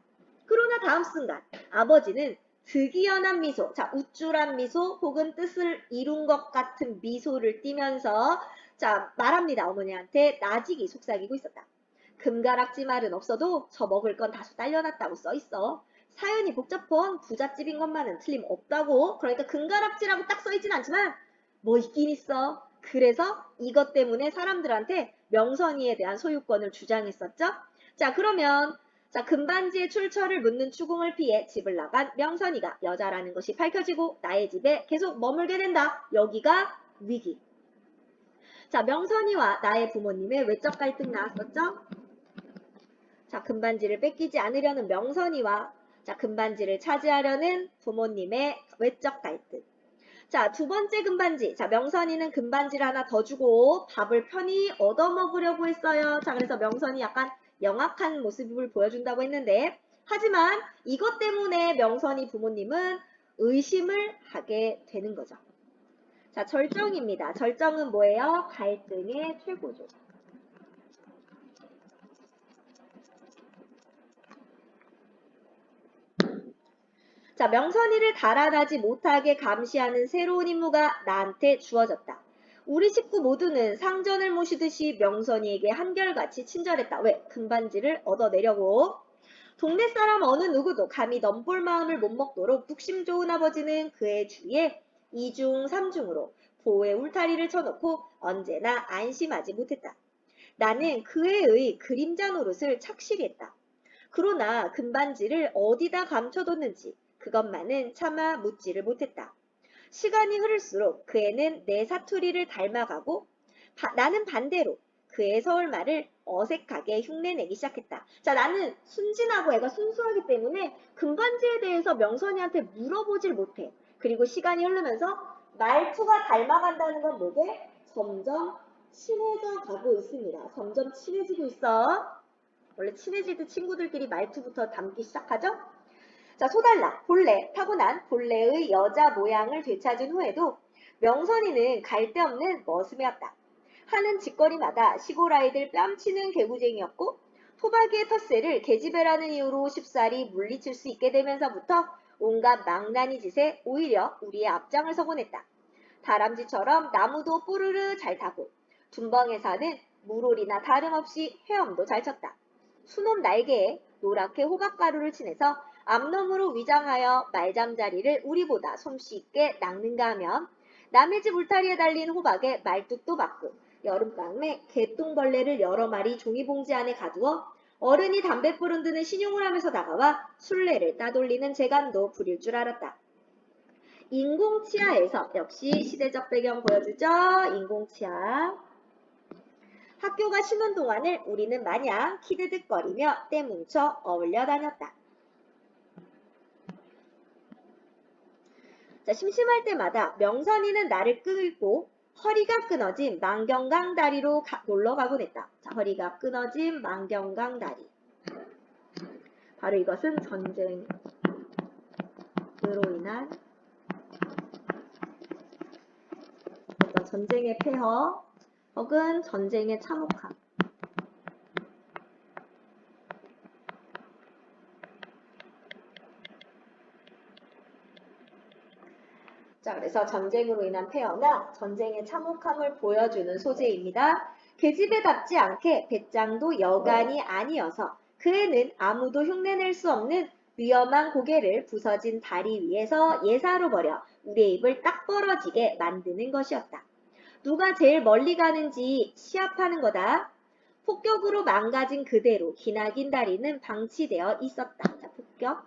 Speaker 1: 그러나 다음 순간 아버지는 득이연한 미소, 자 우쭐한 미소 혹은 뜻을 이룬 것 같은 미소를 띠면서 자 말합니다. 어머니한테 나직이 속삭이고 있었다. 금가락지 말은 없어도 저 먹을 건 다소 딸려놨다고 써있어. 사연이 복잡한 부잣집인 것만은 틀림없다고. 그러니까 금가락지라고 딱 써있진 않지만 뭐 있긴 있어. 그래서 이것 때문에 사람들한테 명선이에 대한 소유권을 주장했었죠. 자 그러면 자 금반지의 출처를 묻는 추궁을 피해 집을 나간 명선이가 여자라는 것이 밝혀지고 나의 집에 계속 머물게 된다. 여기가 위기. 자 명선이와 나의 부모님의 외적 갈등 나왔었죠. 자 금반지를 뺏기지 않으려는 명선이와 자 금반지를 차지하려는 부모님의 외적 갈등. 자, 두 번째 금반지. 자, 명선이는 금반지를 하나 더 주고 밥을 편히 얻어먹으려고 했어요. 자, 그래서 명선이 약간 영악한 모습을 보여준다고 했는데 하지만 이것 때문에 명선이 부모님은 의심을 하게 되는 거죠. 자, 절정입니다. 절정은 뭐예요? 갈등의 최고죠. 자, 명선이를 달아나지 못하게 감시하는 새로운 임무가 나한테 주어졌다. 우리 식구 모두는 상전을 모시듯이 명선이에게 한결같이 친절했다. 왜? 금반지를 얻어내려고. 동네 사람 어느 누구도 감히 넘볼 마음을 못 먹도록 뚝심 좋은 아버지는 그의 주위에 이중 삼중으로 보호의 울타리를 쳐놓고 언제나 안심하지 못했다. 나는 그의 그림자 노릇을 착실히 했다. 그러나 금반지를 어디다 감춰뒀는지 그것만은 차마 묻지를 못했다. 시간이 흐를수록 그 애는 내 사투리를 닮아가고 나는 반대로 그의 서울말을 어색하게 흉내내기 시작했다. 자, 나는 순진하고 애가 순수하기 때문에 금반지에 대해서 명선이한테 물어보질 못해. 그리고 시간이 흐르면서 말투가 닮아간다는 건 뭐게? 점점 친해져 가고 있습니다. 점점 친해지고 있어. 원래 친해질 때 친구들끼리 말투부터 닮기 시작하죠? 자, 소달라, 본래, 타고난 본래의 여자 모양을 되찾은 후에도 명선이는 갈데없는 머슴이었다. 하는 짓거리마다 시골 아이들 뺨치는 개구쟁이였고 토박이의 텃세를 계집애라는 이유로 쉽사리 물리칠 수 있게 되면서부터 온갖 망나니 짓에 오히려 우리의 앞장을 서곤 했다. 다람쥐처럼 나무도 뽀르르 잘 타고 둔벙에서는 물오리나 다름없이 헤엄도 잘 쳤다. 수놈 날개에 노랗게 호박가루를 칠해서 암놈으로 위장하여 말잠자리를 우리보다 솜씨 있게 낚는가 하면 남의 집 울타리에 달린 호박에 말뚝도 맞고 여름밤에 개똥벌레를 여러 마리 종이봉지 안에 가두어 어른이 담뱃불 흔드는 신용을 하면서 다가와 술래를 따돌리는 재간도 부릴 줄 알았다. 인공치아에서 역시 시대적 배경 보여주죠. 인공치아. 학교가 쉬는 동안을 우리는 마냥 키드득거리며 떼뭉쳐 어울려 다녔다. 자, 심심할 때마다 명선이는 나를 끌고 허리가 끊어진 만경강 다리로 놀러 가곤 했다. 자, 허리가 끊어진 만경강 다리. 바로 이것은 전쟁으로 인한 어떤 전쟁의 폐허 혹은 전쟁의 참혹함. 자, 그래서 전쟁으로 인한 폐허나 전쟁의 참혹함을 보여주는 소재입니다. 계집애답지 않게 배짱도 여간이 아니어서 그 애는 아무도 흉내낼 수 없는 위험한 고개를 부서진 다리 위에서 예사로 버려 우리의 입을 딱 벌어지게 만드는 것이었다. 누가 제일 멀리 가는지 시합하는 거다. 폭격으로 망가진 그대로 기나긴 다리는 방치되어 있었다. 자, 폭격.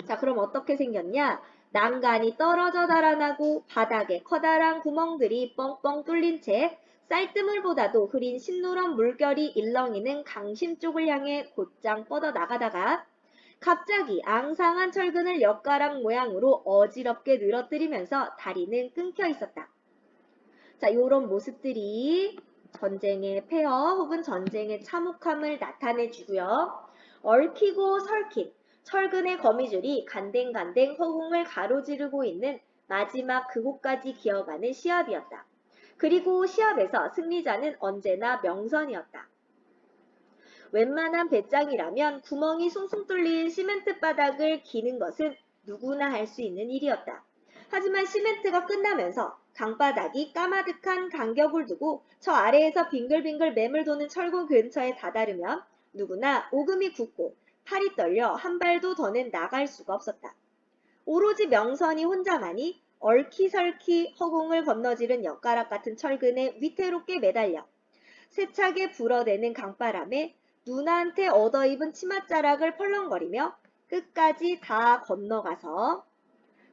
Speaker 1: 자, 그럼 어떻게 생겼냐? 난간이 떨어져 달아나고 바닥에 커다란 구멍들이 뻥뻥 뚫린 채 쌀뜨물보다도 흐린 신누런 물결이 일렁이는 강심 쪽을 향해 곧장 뻗어나가다가 갑자기 앙상한 철근을 엿가락 모양으로 어지럽게 늘어뜨리면서 다리는 끊겨 있었다. 자, 요런 모습들이 전쟁의 폐허 혹은 전쟁의 참혹함을 나타내 주고요. 얽히고 설킨 철근의 거미줄이 간댕간댕 허공을 가로지르고 있는 마지막 그곳까지 기어가는 시합이었다. 그리고 시합에서 승리자는 언제나 명선이었다. 웬만한 배짱이라면 구멍이 숭숭 뚫린 시멘트 바닥을 기는 것은 누구나 할 수 있는 일이었다. 하지만 시멘트가 끝나면서 강바닥이 까마득한 간격을 두고 저 아래에서 빙글빙글 매물 도는 철구 근처에 다다르면 누구나 오금이 굳고 팔이 떨려 한 발도 더는 나갈 수가 없었다. 오로지 명선이 혼자만이 얼키설키 허공을 건너지른 엿가락 같은 철근에 위태롭게 매달려 세차게 불어대는 강바람에 누나한테 얻어입은 치맛자락을 펄렁거리며 끝까지 다 건너가서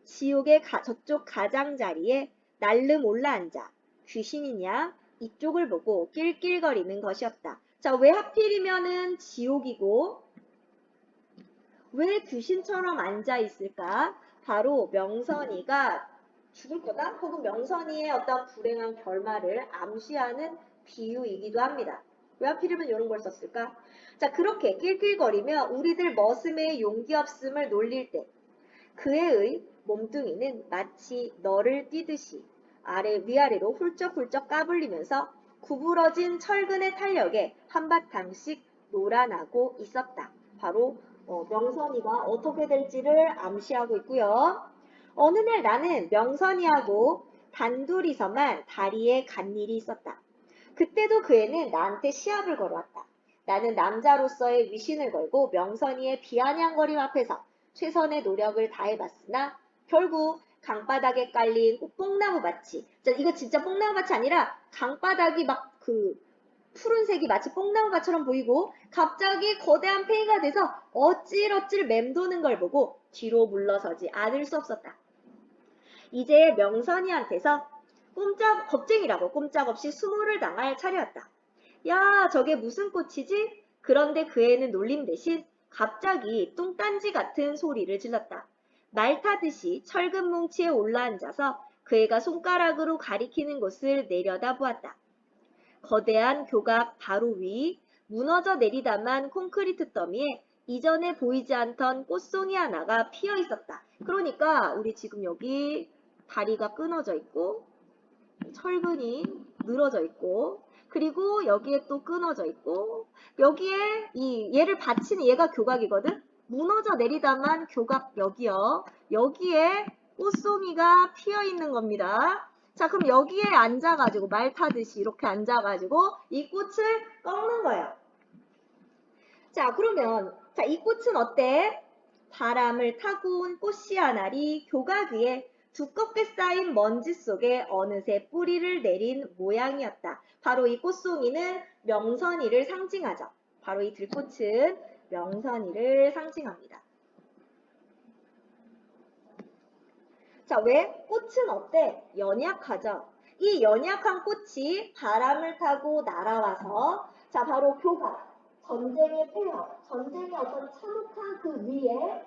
Speaker 1: 지옥의 저쪽 가장자리에 날름 올라앉아 귀신이냐 이쪽을 보고 낄낄거리는 것이었다. 자, 왜 하필이면은 지옥이고 왜 귀신처럼 앉아 있을까? 바로 명선이가 죽을 거다 혹은 명선이의 어떤 불행한 결말을 암시하는 비유이기도 합니다. 왜 하필이면 이런 걸 썼을까? 자, 그렇게 낄낄거리며 우리들 머슴의 용기 없음을 놀릴 때 그의 몸뚱이는 마치 너를 뛰듯이 위아래로 훌쩍훌쩍 까불리면서 구부러진 철근의 탄력에 한바탕씩 놀아나고 있었다. 바로 명선이가 어떻게 될지를 암시하고 있고요. 어느 날 나는 명선이하고 단둘이서만 다리에 간 일이 있었다. 그때도 그 애는 나한테 시합을 걸어왔다. 나는 남자로서의 위신을 걸고 명선이의 비아냥거림 앞에서 최선의 노력을 다해봤으나 결국 강바닥에 깔린 뽕나무 밭이, 이거 진짜 뽕나무 밭이 아니라 강바닥이 막 푸른색이 마치 뽕나무밭처럼 보이고 갑자기 거대한 팽이가 돼서 어찔어찔 맴도는 걸 보고 뒤로 물러서지 않을 수 없었다. 이제 명선이한테서 겁쟁이라고 꼼짝없이 수모를 당할 차례였다. 야, 저게 무슨 꽃이지? 그런데 그 애는 놀림 대신 갑자기 뚱딴지 같은 소리를 질렀다. 말 타듯이 철근 뭉치에 올라앉아서 그 애가 손가락으로 가리키는 곳을 내려다보았다. 거대한 교각 바로 위, 무너져 내리다만 콘크리트 더미에 이전에 보이지 않던 꽃송이 하나가 피어 있었다. 그러니까 우리 지금 여기 다리가 끊어져 있고 철근이 늘어져 있고 그리고 여기에 또 끊어져 있고 여기에 얘를 받치는 얘가 교각이거든. 무너져 내리다만 교각 여기요. 여기에 꽃송이가 피어 있는 겁니다. 자, 그럼 여기에 앉아가지고 말 타듯이 이렇게 앉아가지고 이 꽃을 꺾는 거예요. 자, 그러면 이 꽃은 어때? 바람을 타고 온 꽃씨 한 알이 교각 위에 두껍게 쌓인 먼지 속에 어느새 뿌리를 내린 모양이었다. 바로 이 꽃송이는 명선이를 상징하죠. 바로 이 들꽃은 명선이를 상징합니다. 자, 왜? 꽃은 어때? 연약하죠. 이 연약한 꽃이 바람을 타고 날아와서 자, 바로 교각, 전쟁의 폐허, 전쟁의 어떤 참혹한 그 위에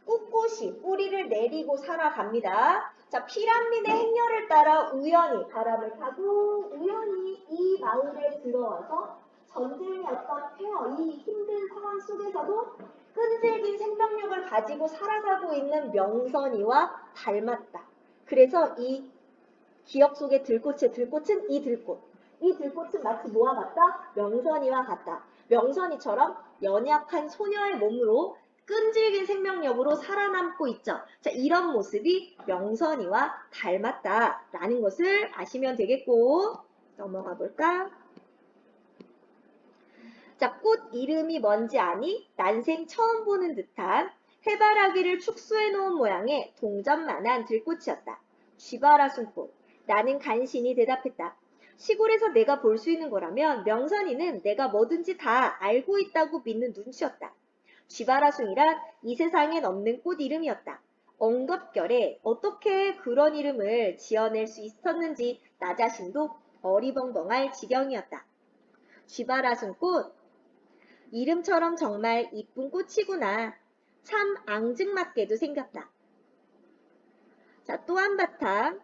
Speaker 1: 꿋꿋이 뿌리를 내리고 살아갑니다. 자, 피란민의 행렬을 따라 우연히 바람을 타고 우연히 이 마을에 들어와서 전쟁의 어떤 폐허, 이 힘든 상황 속에서도 끈질긴 생명력을 가지고 살아가고 있는 명선이와 닮았다. 그래서 이 기억 속의 들꽃은 이 들꽃. 이 들꽃은 마치 뭐와 같다? 명선이와 같다. 명선이처럼 연약한 소녀의 몸으로 끈질긴 생명력으로 살아남고 있죠. 자, 이런 모습이 명선이와 닮았다라는 것을 아시면 되겠고 넘어가 볼까? 자, 꽃 이름이 뭔지 아니? 난생 처음 보는 듯한 해바라기를 축소해 놓은 모양의 동전만한 들꽃이었다. 쥐바라순꽃. 나는 간신히 대답했다. 시골에서 내가 볼 수 있는 거라면 명선이는 내가 뭐든지 다 알고 있다고 믿는 눈치였다. 쥐바라숭이란 이 세상엔 없는 꽃 이름이었다. 엉겁결에 어떻게 그런 이름을 지어낼 수 있었는지 나 자신도 어리벙벙할 지경이었다. 쥐바라숭꽃, 이름처럼 정말 이쁜 꽃이구나. 참 앙증맞게도 생겼다. 자, 또 한바탕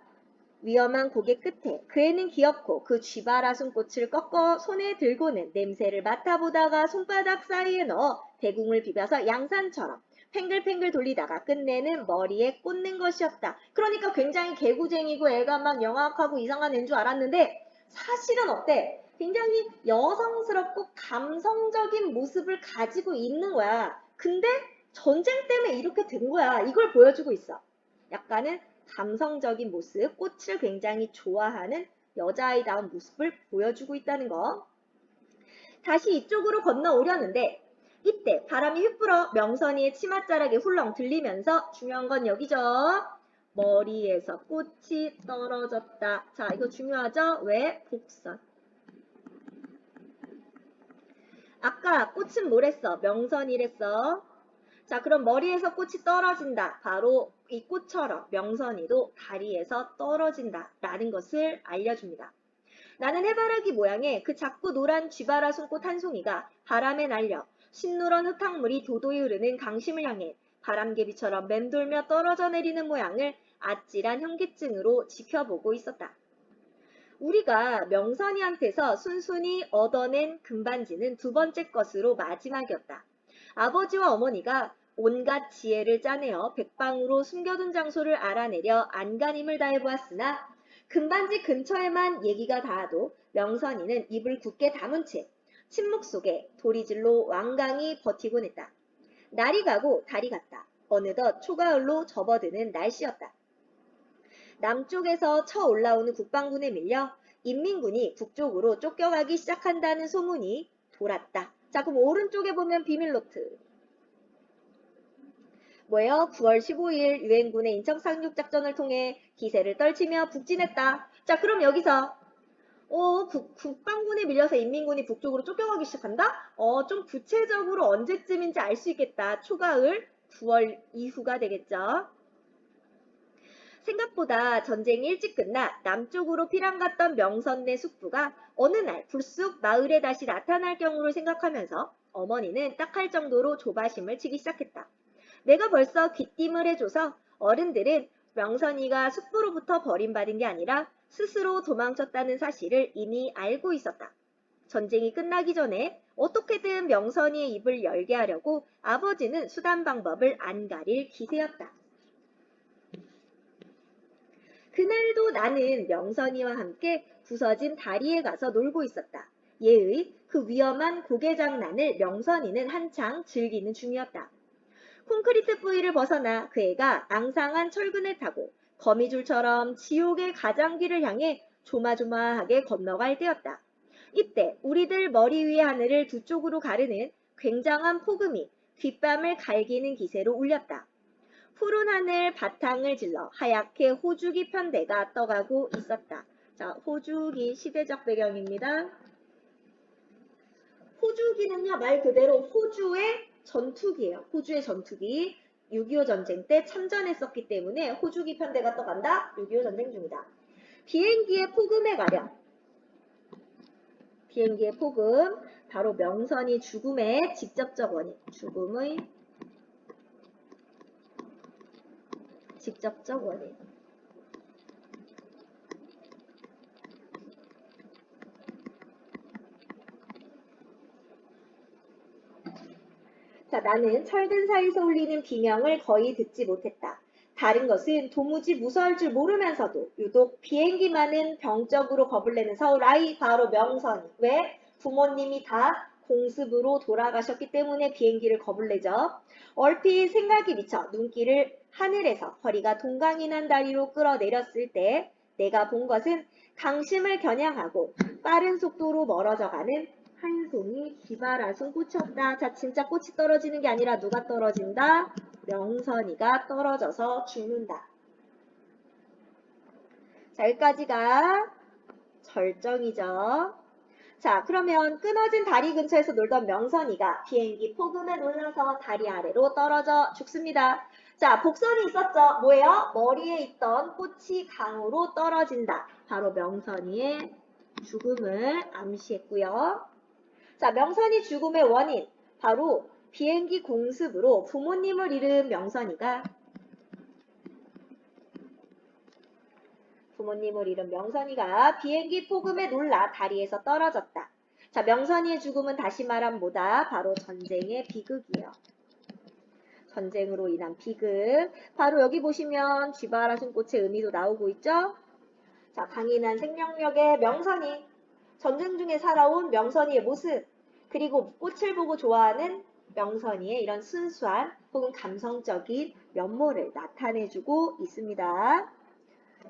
Speaker 1: 위험한 고개 끝에 그 애는 귀엽고 그 쥐바라순 꽃을 꺾어 손에 들고는 냄새를 맡아보다가 손바닥 사이에 넣어 대궁을 비벼서 양산처럼 팽글팽글 돌리다가 끝내는 머리에 꽂는 것이었다. 그러니까 굉장히 개구쟁이고 애가 막 영악하고 이상한 애인 줄 알았는데 사실은 어때? 굉장히 여성스럽고 감성적인 모습을 가지고 있는 거야. 근데 전쟁 때문에 이렇게 된 거야. 이걸 보여주고 있어. 약간은 감성적인 모습, 꽃을 굉장히 좋아하는 여자아이다운 모습을 보여주고 있다는 거. 다시 이쪽으로 건너오려는데 이때 바람이 휘불어 명선이의 치맛자락에 훌렁 들리면서 중요한 건 여기죠. 머리에서 꽃이 떨어졌다. 자, 이거 중요하죠? 왜? 복선. 아까 꽃은 뭐랬어? 명선이랬어. 자, 그럼 머리에서 꽃이 떨어진다. 바로 이 꽃처럼 명선이도 다리에서 떨어진다. 라는 것을 알려줍니다. 나는 해바라기 모양의 그 작고 노란 쥐바라 손꽃 한 송이가 바람에 날려 신누런 흙탕물이 도도히 흐르는 강심을 향해 바람개비처럼 맴돌며 떨어져 내리는 모양을 아찔한 현기증으로 지켜보고 있었다. 우리가 명선이한테서 순순히 얻어낸 금반지는 두 번째 것으로 마지막이었다. 아버지와 어머니가 온갖 지혜를 짜내어 백방으로 숨겨둔 장소를 알아내려 안간힘을 다해보았으나 금반지 근처에만 얘기가 닿아도 명선이는 입을 굳게 다문 채 침묵 속에 도리질로 완강히 버티곤 했다. 날이 가고 달이 갔다. 어느덧 초가을로 접어드는 날씨였다. 남쪽에서 쳐 올라오는 국방군에 밀려 인민군이 북쪽으로 쫓겨가기 시작한다는 소문이 돌았다. 자, 그럼 오른쪽에 보면 비밀 노트. 뭐예요? 9월 15일 유엔군의 인천 상륙작전을 통해 기세를 떨치며 북진했다. 자, 그럼 여기서 국방군에 밀려서 인민군이 북쪽으로 쫓겨가기 시작한다? 좀 구체적으로 언제쯤인지 알 수 있겠다. 초가을 9월 이후가 되겠죠. 생각보다 전쟁이 일찍 끝나 남쪽으로 피랑 갔던 명선네 숙부가 어느 날 불쑥 마을에 다시 나타날 경우를 생각하면서 어머니는 딱할 정도로 조바심을 치기 시작했다. 내가 벌써 귀띔을 해줘서 어른들은 명선이가 숙부로부터 버림받은 게 아니라 스스로 도망쳤다는 사실을 이미 알고 있었다. 전쟁이 끝나기 전에 어떻게든 명선이의 입을 열게 하려고 아버지는 수단 방법을 안 가릴 기세였다. 그날도 나는 명선이와 함께 부서진 다리에 가서 놀고 있었다. 얘의 그 위험한 고개장난을 명선이는 한창 즐기는 중이었다. 콘크리트 뿌이를 벗어나 그 애가 앙상한 철근을 타고 거미줄처럼 지옥의 가장길을 향해 조마조마하게 건너갈 때였다. 이때 우리들 머리 위의 하늘을 두 쪽으로 가르는 굉장한 폭음이 귓밤을 갈기는 기세로 울렸다. 푸른 하늘 바탕을 질러 하얗게 호주기 편대가 떠가고 있었다. 자, 호주기 시대적 배경입니다. 호주기는요, 말 그대로 호주의 전투기예요. 호주의 전투기. 6.25 전쟁 때 참전했었기 때문에 호주기 편대가 떠간다. 6.25 전쟁 중이다. 비행기의 폭음에 가려. 비행기의 폭음, 바로 명선이 죽음의 직접적 원인. 죽음의 직접적 원인. 자, 나는 철근 사이에서 울리는 비명을 거의 듣지 못했다. 다른 것은 도무지 무서울 줄 모르면서도 유독 비행기만은 병적으로 겁을 내는 서울 아이, 바로 명선이. 왜? 부모님이 다 공습으로 돌아가셨기 때문에 비행기를 겁을 내죠. 얼핏 생각이 미쳐 눈길을 하늘에서 허리가 동강이 난 다리로 끌어내렸을 때 내가 본 것은 강심을 겨냥하고 빠른 속도로 멀어져가는 한 송이 기발하순 꽃이었다. 자, 진짜 꽃이 떨어지는 게 아니라 누가 떨어진다? 명선이가 떨어져서 죽는다. 자, 여기까지가 절정이죠. 자, 그러면 끊어진 다리 근처에서 놀던 명선이가 비행기 폭음에 놀라서 다리 아래로 떨어져 죽습니다. 자, 복선이 있었죠. 뭐예요? 머리에 있던 꽃이 강으로 떨어진다. 바로 명선이의 죽음을 암시했고요. 자, 명선이 죽음의 원인. 바로 비행기 공습으로 부모님을 잃은 명선이가 비행기 폭음에 놀라 다리에서 떨어졌다. 자, 명선이의 죽음은 다시 말하면 뭐다? 바로 전쟁의 비극이에요. 전쟁으로 인한 비극. 바로 여기 보시면 쥐바라순 꽃의 의미도 나오고 있죠? 자, 강인한 생명력의 명선이, 전쟁 중에 살아온 명선이의 모습, 그리고 꽃을 보고 좋아하는 명선이의 이런 순수한 혹은 감성적인 면모를 나타내주고 있습니다.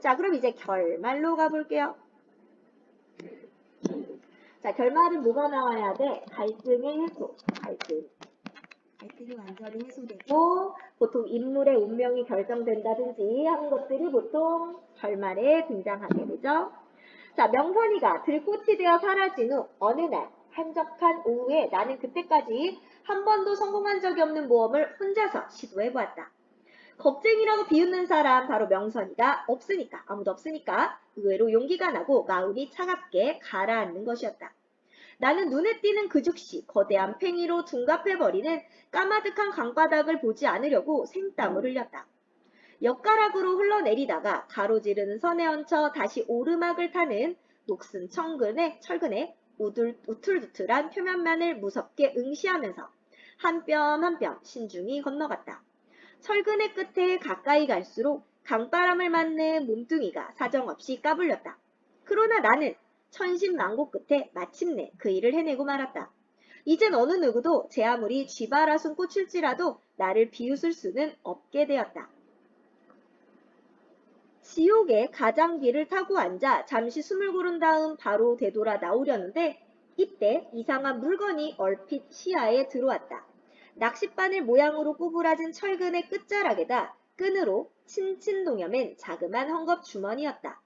Speaker 1: 자, 그럼 이제 결말로 가볼게요. 자, 결말은 뭐가 나와야 돼? 갈등의 해소. 갈등이 완전히 해소되고 보통 인물의 운명이 결정된다든지 하는 것들이 보통 결말에 등장하게 되죠. 자, 명선이가 들꽃이 되어 사라진 후 어느 날 한적한 오후에 나는 그때까지 한 번도 성공한 적이 없는 모험을 혼자서 시도해보았다. 겁쟁이라고 비웃는 사람 바로 명선이가 없으니까, 아무도 없으니까 의외로 용기가 나고 마음이 차갑게 가라앉는 것이었다. 나는 눈에 띄는 그 즉시 거대한 팽이로 둔갑해버리는 까마득한 강바닥을 보지 않으려고 생땀을 흘렸다. 엿가락으로 흘러내리다가 가로지르는 선에 얹혀 다시 오르막을 타는 녹슨 철근에 우툴두툴한 표면만을 무섭게 응시하면서 한 뼘 한 뼘 신중히 건너갔다. 철근의 끝에 가까이 갈수록 강바람을 맞는 몸뚱이가 사정없이 까불렸다. 그러나 나는 천신만고 끝에 마침내 그 일을 해내고 말았다. 이젠 어느 누구도 제 아무리 쥐바라 숨고 칠지라도 나를 비웃을 수는 없게 되었다. 지옥의 가장비를 타고 앉아 잠시 숨을 고른 다음 바로 되돌아 나오려는데 이때 이상한 물건이 얼핏 시야에 들어왔다. 낚싯바늘 모양으로 구부라진 철근의 끝자락에다 끈으로 친친 동여맨 자그만 헝겊 주머니였다.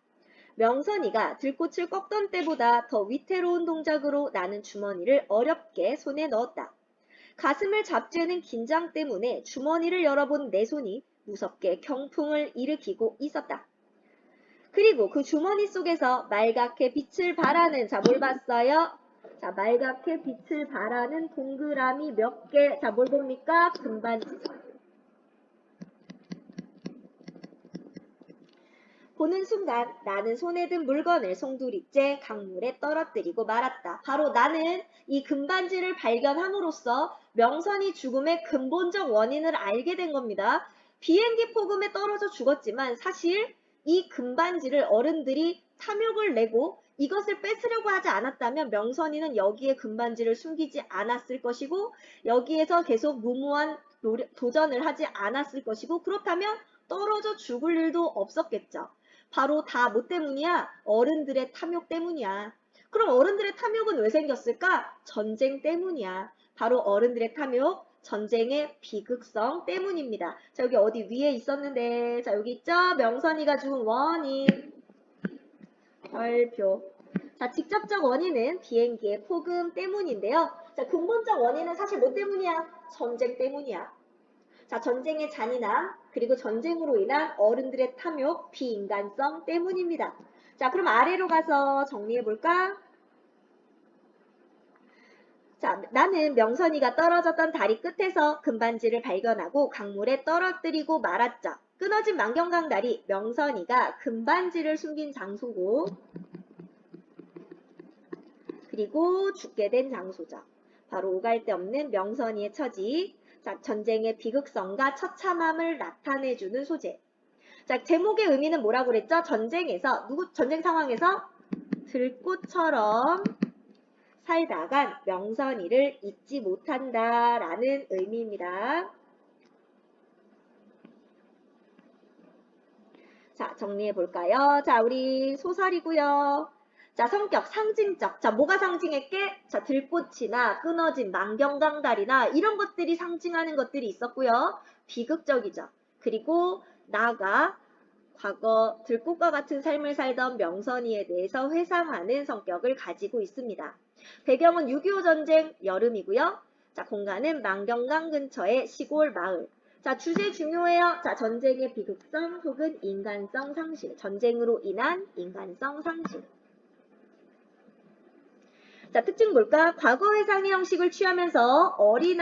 Speaker 1: 명선이가 들꽃을 꺾던 때보다 더 위태로운 동작으로 나는 주머니를 어렵게 손에 넣었다. 가슴을 잡쬐는 긴장 때문에 주머니를 열어본 내 손이 무섭게 경풍을 일으키고 있었다. 그리고 그 주머니 속에서 말갛게 빛을 발하는, 자, 뭘 봤어요? 자, 말갛게 빛을 발하는 동그라미 몇 개, 자, 뭘 봅니까? 금반지. 보는 순간 나는 손에 든 물건을 송두리째 강물에 떨어뜨리고 말았다. 바로 나는 이 금반지를 발견함으로써 명선이 죽음의 근본적 원인을 알게 된 겁니다. 비행기 폭음에 떨어져 죽었지만 사실 이 금반지를 어른들이 탐욕을 내고 이것을 뺏으려고 하지 않았다면 명선이는 여기에 금반지를 숨기지 않았을 것이고 여기에서 계속 무모한 도전을 하지 않았을 것이고 그렇다면 떨어져 죽을 일도 없었겠죠. 바로 다 뭐 때문이야? 어른들의 탐욕 때문이야. 그럼 어른들의 탐욕은 왜 생겼을까? 전쟁 때문이야. 바로 어른들의 탐욕, 전쟁의 비극성 때문입니다. 자, 여기 어디 위에 있었는데, 자, 여기 있죠? 명선이가 죽은 원인, 별표. 자, 직접적 원인은 비행기의 폭음 때문인데요. 자, 근본적 원인은 사실 뭐 때문이야? 전쟁 때문이야. 자, 전쟁의 잔인함, 그리고 전쟁으로 인한 어른들의 탐욕, 비인간성 때문입니다. 자, 그럼 아래로 가서 정리해볼까? 자, 나는 명선이가 떨어졌던 다리 끝에서 금반지를 발견하고 강물에 떨어뜨리고 말았죠. 끊어진 만경강 다리, 명선이가 금반지를 숨긴 장소고, 그리고 죽게 된 장소죠. 바로 오갈 데 없는 명선이의 처지. 자, 전쟁의 비극성과 처참함을 나타내주는 소재. 자, 제목의 의미는 뭐라고 그랬죠? 전쟁 상황에서 들꽃처럼 살다간 명선이를 잊지 못한다라는 의미입니다. 자, 정리해 볼까요? 자, 우리 소설이고요. 자, 성격, 상징적. 자, 뭐가 상징했게? 자, 들꽃이나 끊어진 만경강다리나 이런 것들이 상징하는 것들이 있었고요. 비극적이죠. 그리고 나가 과거 들꽃과 같은 삶을 살던 명선이에 대해서 회상하는 성격을 가지고 있습니다. 배경은 6.25 전쟁 여름이고요. 자, 공간은 만경강 근처의 시골 마을. 자, 주제 중요해요. 자, 전쟁의 비극성 혹은 인간성 상실. 전쟁으로 인한 인간성 상실. 자, 특징 볼까? 과거 회상의 형식을 취하면서 어린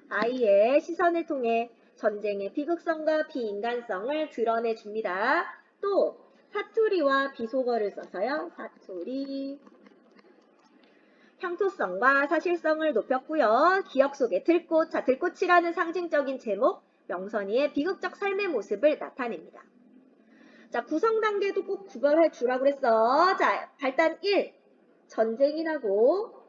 Speaker 1: 아이의 시선을 통해 전쟁의 비극성과 비인간성을 드러내줍니다. 또 사투리와 비속어를 써서요. 사투리. 향토성과 사실성을 높였고요. 기억 속의 들꽃. 자, 들꽃이라는 상징적인 제목, 명선이의 비극적 삶의 모습을 나타냅니다. 자, 구성 단계도 꼭 구별해 주라고 그랬어. 자, 발단 1. 전쟁이 나고.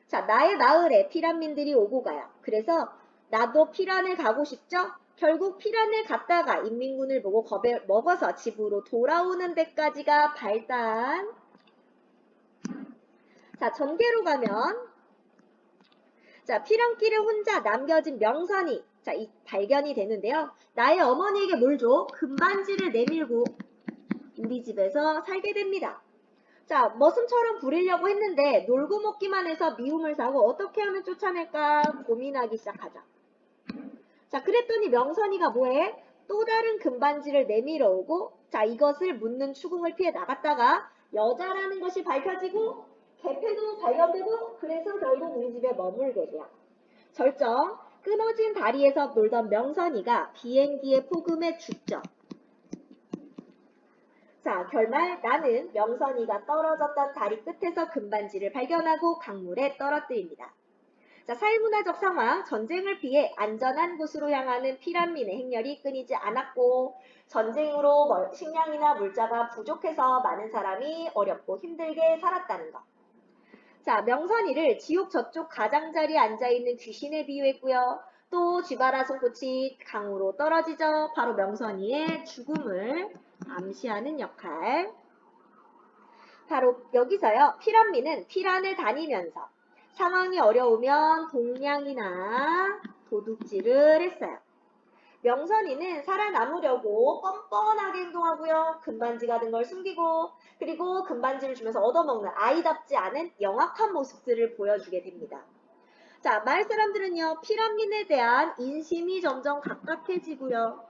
Speaker 1: 자, 나의 마을에 피란민들이 오고 가요. 그래서 나도 피란을 가고 싶죠? 결국 피란을 갔다가 인민군을 보고 겁을 먹어서 집으로 돌아오는 데까지가 발단. 자, 전개로 가면 자, 피란길에 혼자 남겨진 명선이 자, 이 발견이 되는데요. 나의 어머니에게 뭘 줘? 금반지를 내밀고 우리 집에서 살게 됩니다. 자, 머슴처럼 부리려고 했는데 놀고 먹기만 해서 미움을 사고 어떻게 하면 쫓아낼까 고민하기 시작하죠. 자, 그랬더니 명선이가 뭐해? 또 다른 금반지를 내밀어 오고 자, 이것을 묻는 추궁을 피해 나갔다가 여자라는 것이 밝혀지고 개패도 발견되고 그래서 결국 우리 집에 머물게 돼요. 절정, 끊어진 다리에서 놀던 명선이가 비행기의 폭음에 죽죠. 자, 결말 나는 명선이가 떨어졌던 다리 끝에서 금반지를 발견하고 강물에 떨어뜨립니다. 자, 사회문화적 상황, 전쟁을 피해 안전한 곳으로 향하는 피란민의 행렬이 끊이지 않았고 전쟁으로 식량이나 물자가 부족해서 많은 사람이 어렵고 힘들게 살았다는 것. 자, 명선이를 지옥 저쪽 가장자리에 앉아있는 귀신에 비유했고요. 또 쥐바라 손꽃이 강으로 떨어지죠. 바로 명선이의 죽음을 암시하는 역할. 바로 여기서요. 피란민은 피란을 다니면서 상황이 어려우면 동냥이나 도둑질을 했어요. 명선이는 살아남으려고 뻔뻔하게 행동하고요. 금반지 같은 걸 숨기고 그리고 금반지를 주면서 얻어먹는 아이답지 않은 영악한 모습들을 보여주게 됩니다. 자, 마을 사람들은요. 피란민에 대한 인심이 점점 각박해지고요.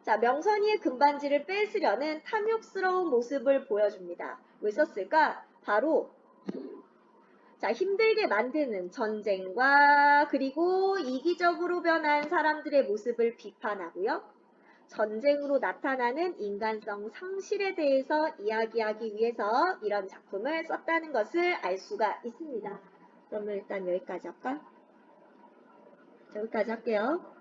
Speaker 1: 자, 명선이의 금반지를 뺏으려는 탐욕스러운 모습을 보여줍니다. 왜 썼을까? 바로 자, 힘들게 만드는 전쟁과 그리고 이기적으로 변한 사람들의 모습을 비판하고요. 전쟁으로 나타나는 인간성 상실에 대해서 이야기하기 위해서 이런 작품을 썼다는 것을 알 수가 있습니다. 그러면 일단 여기까지 할까? 여기까지 할게요.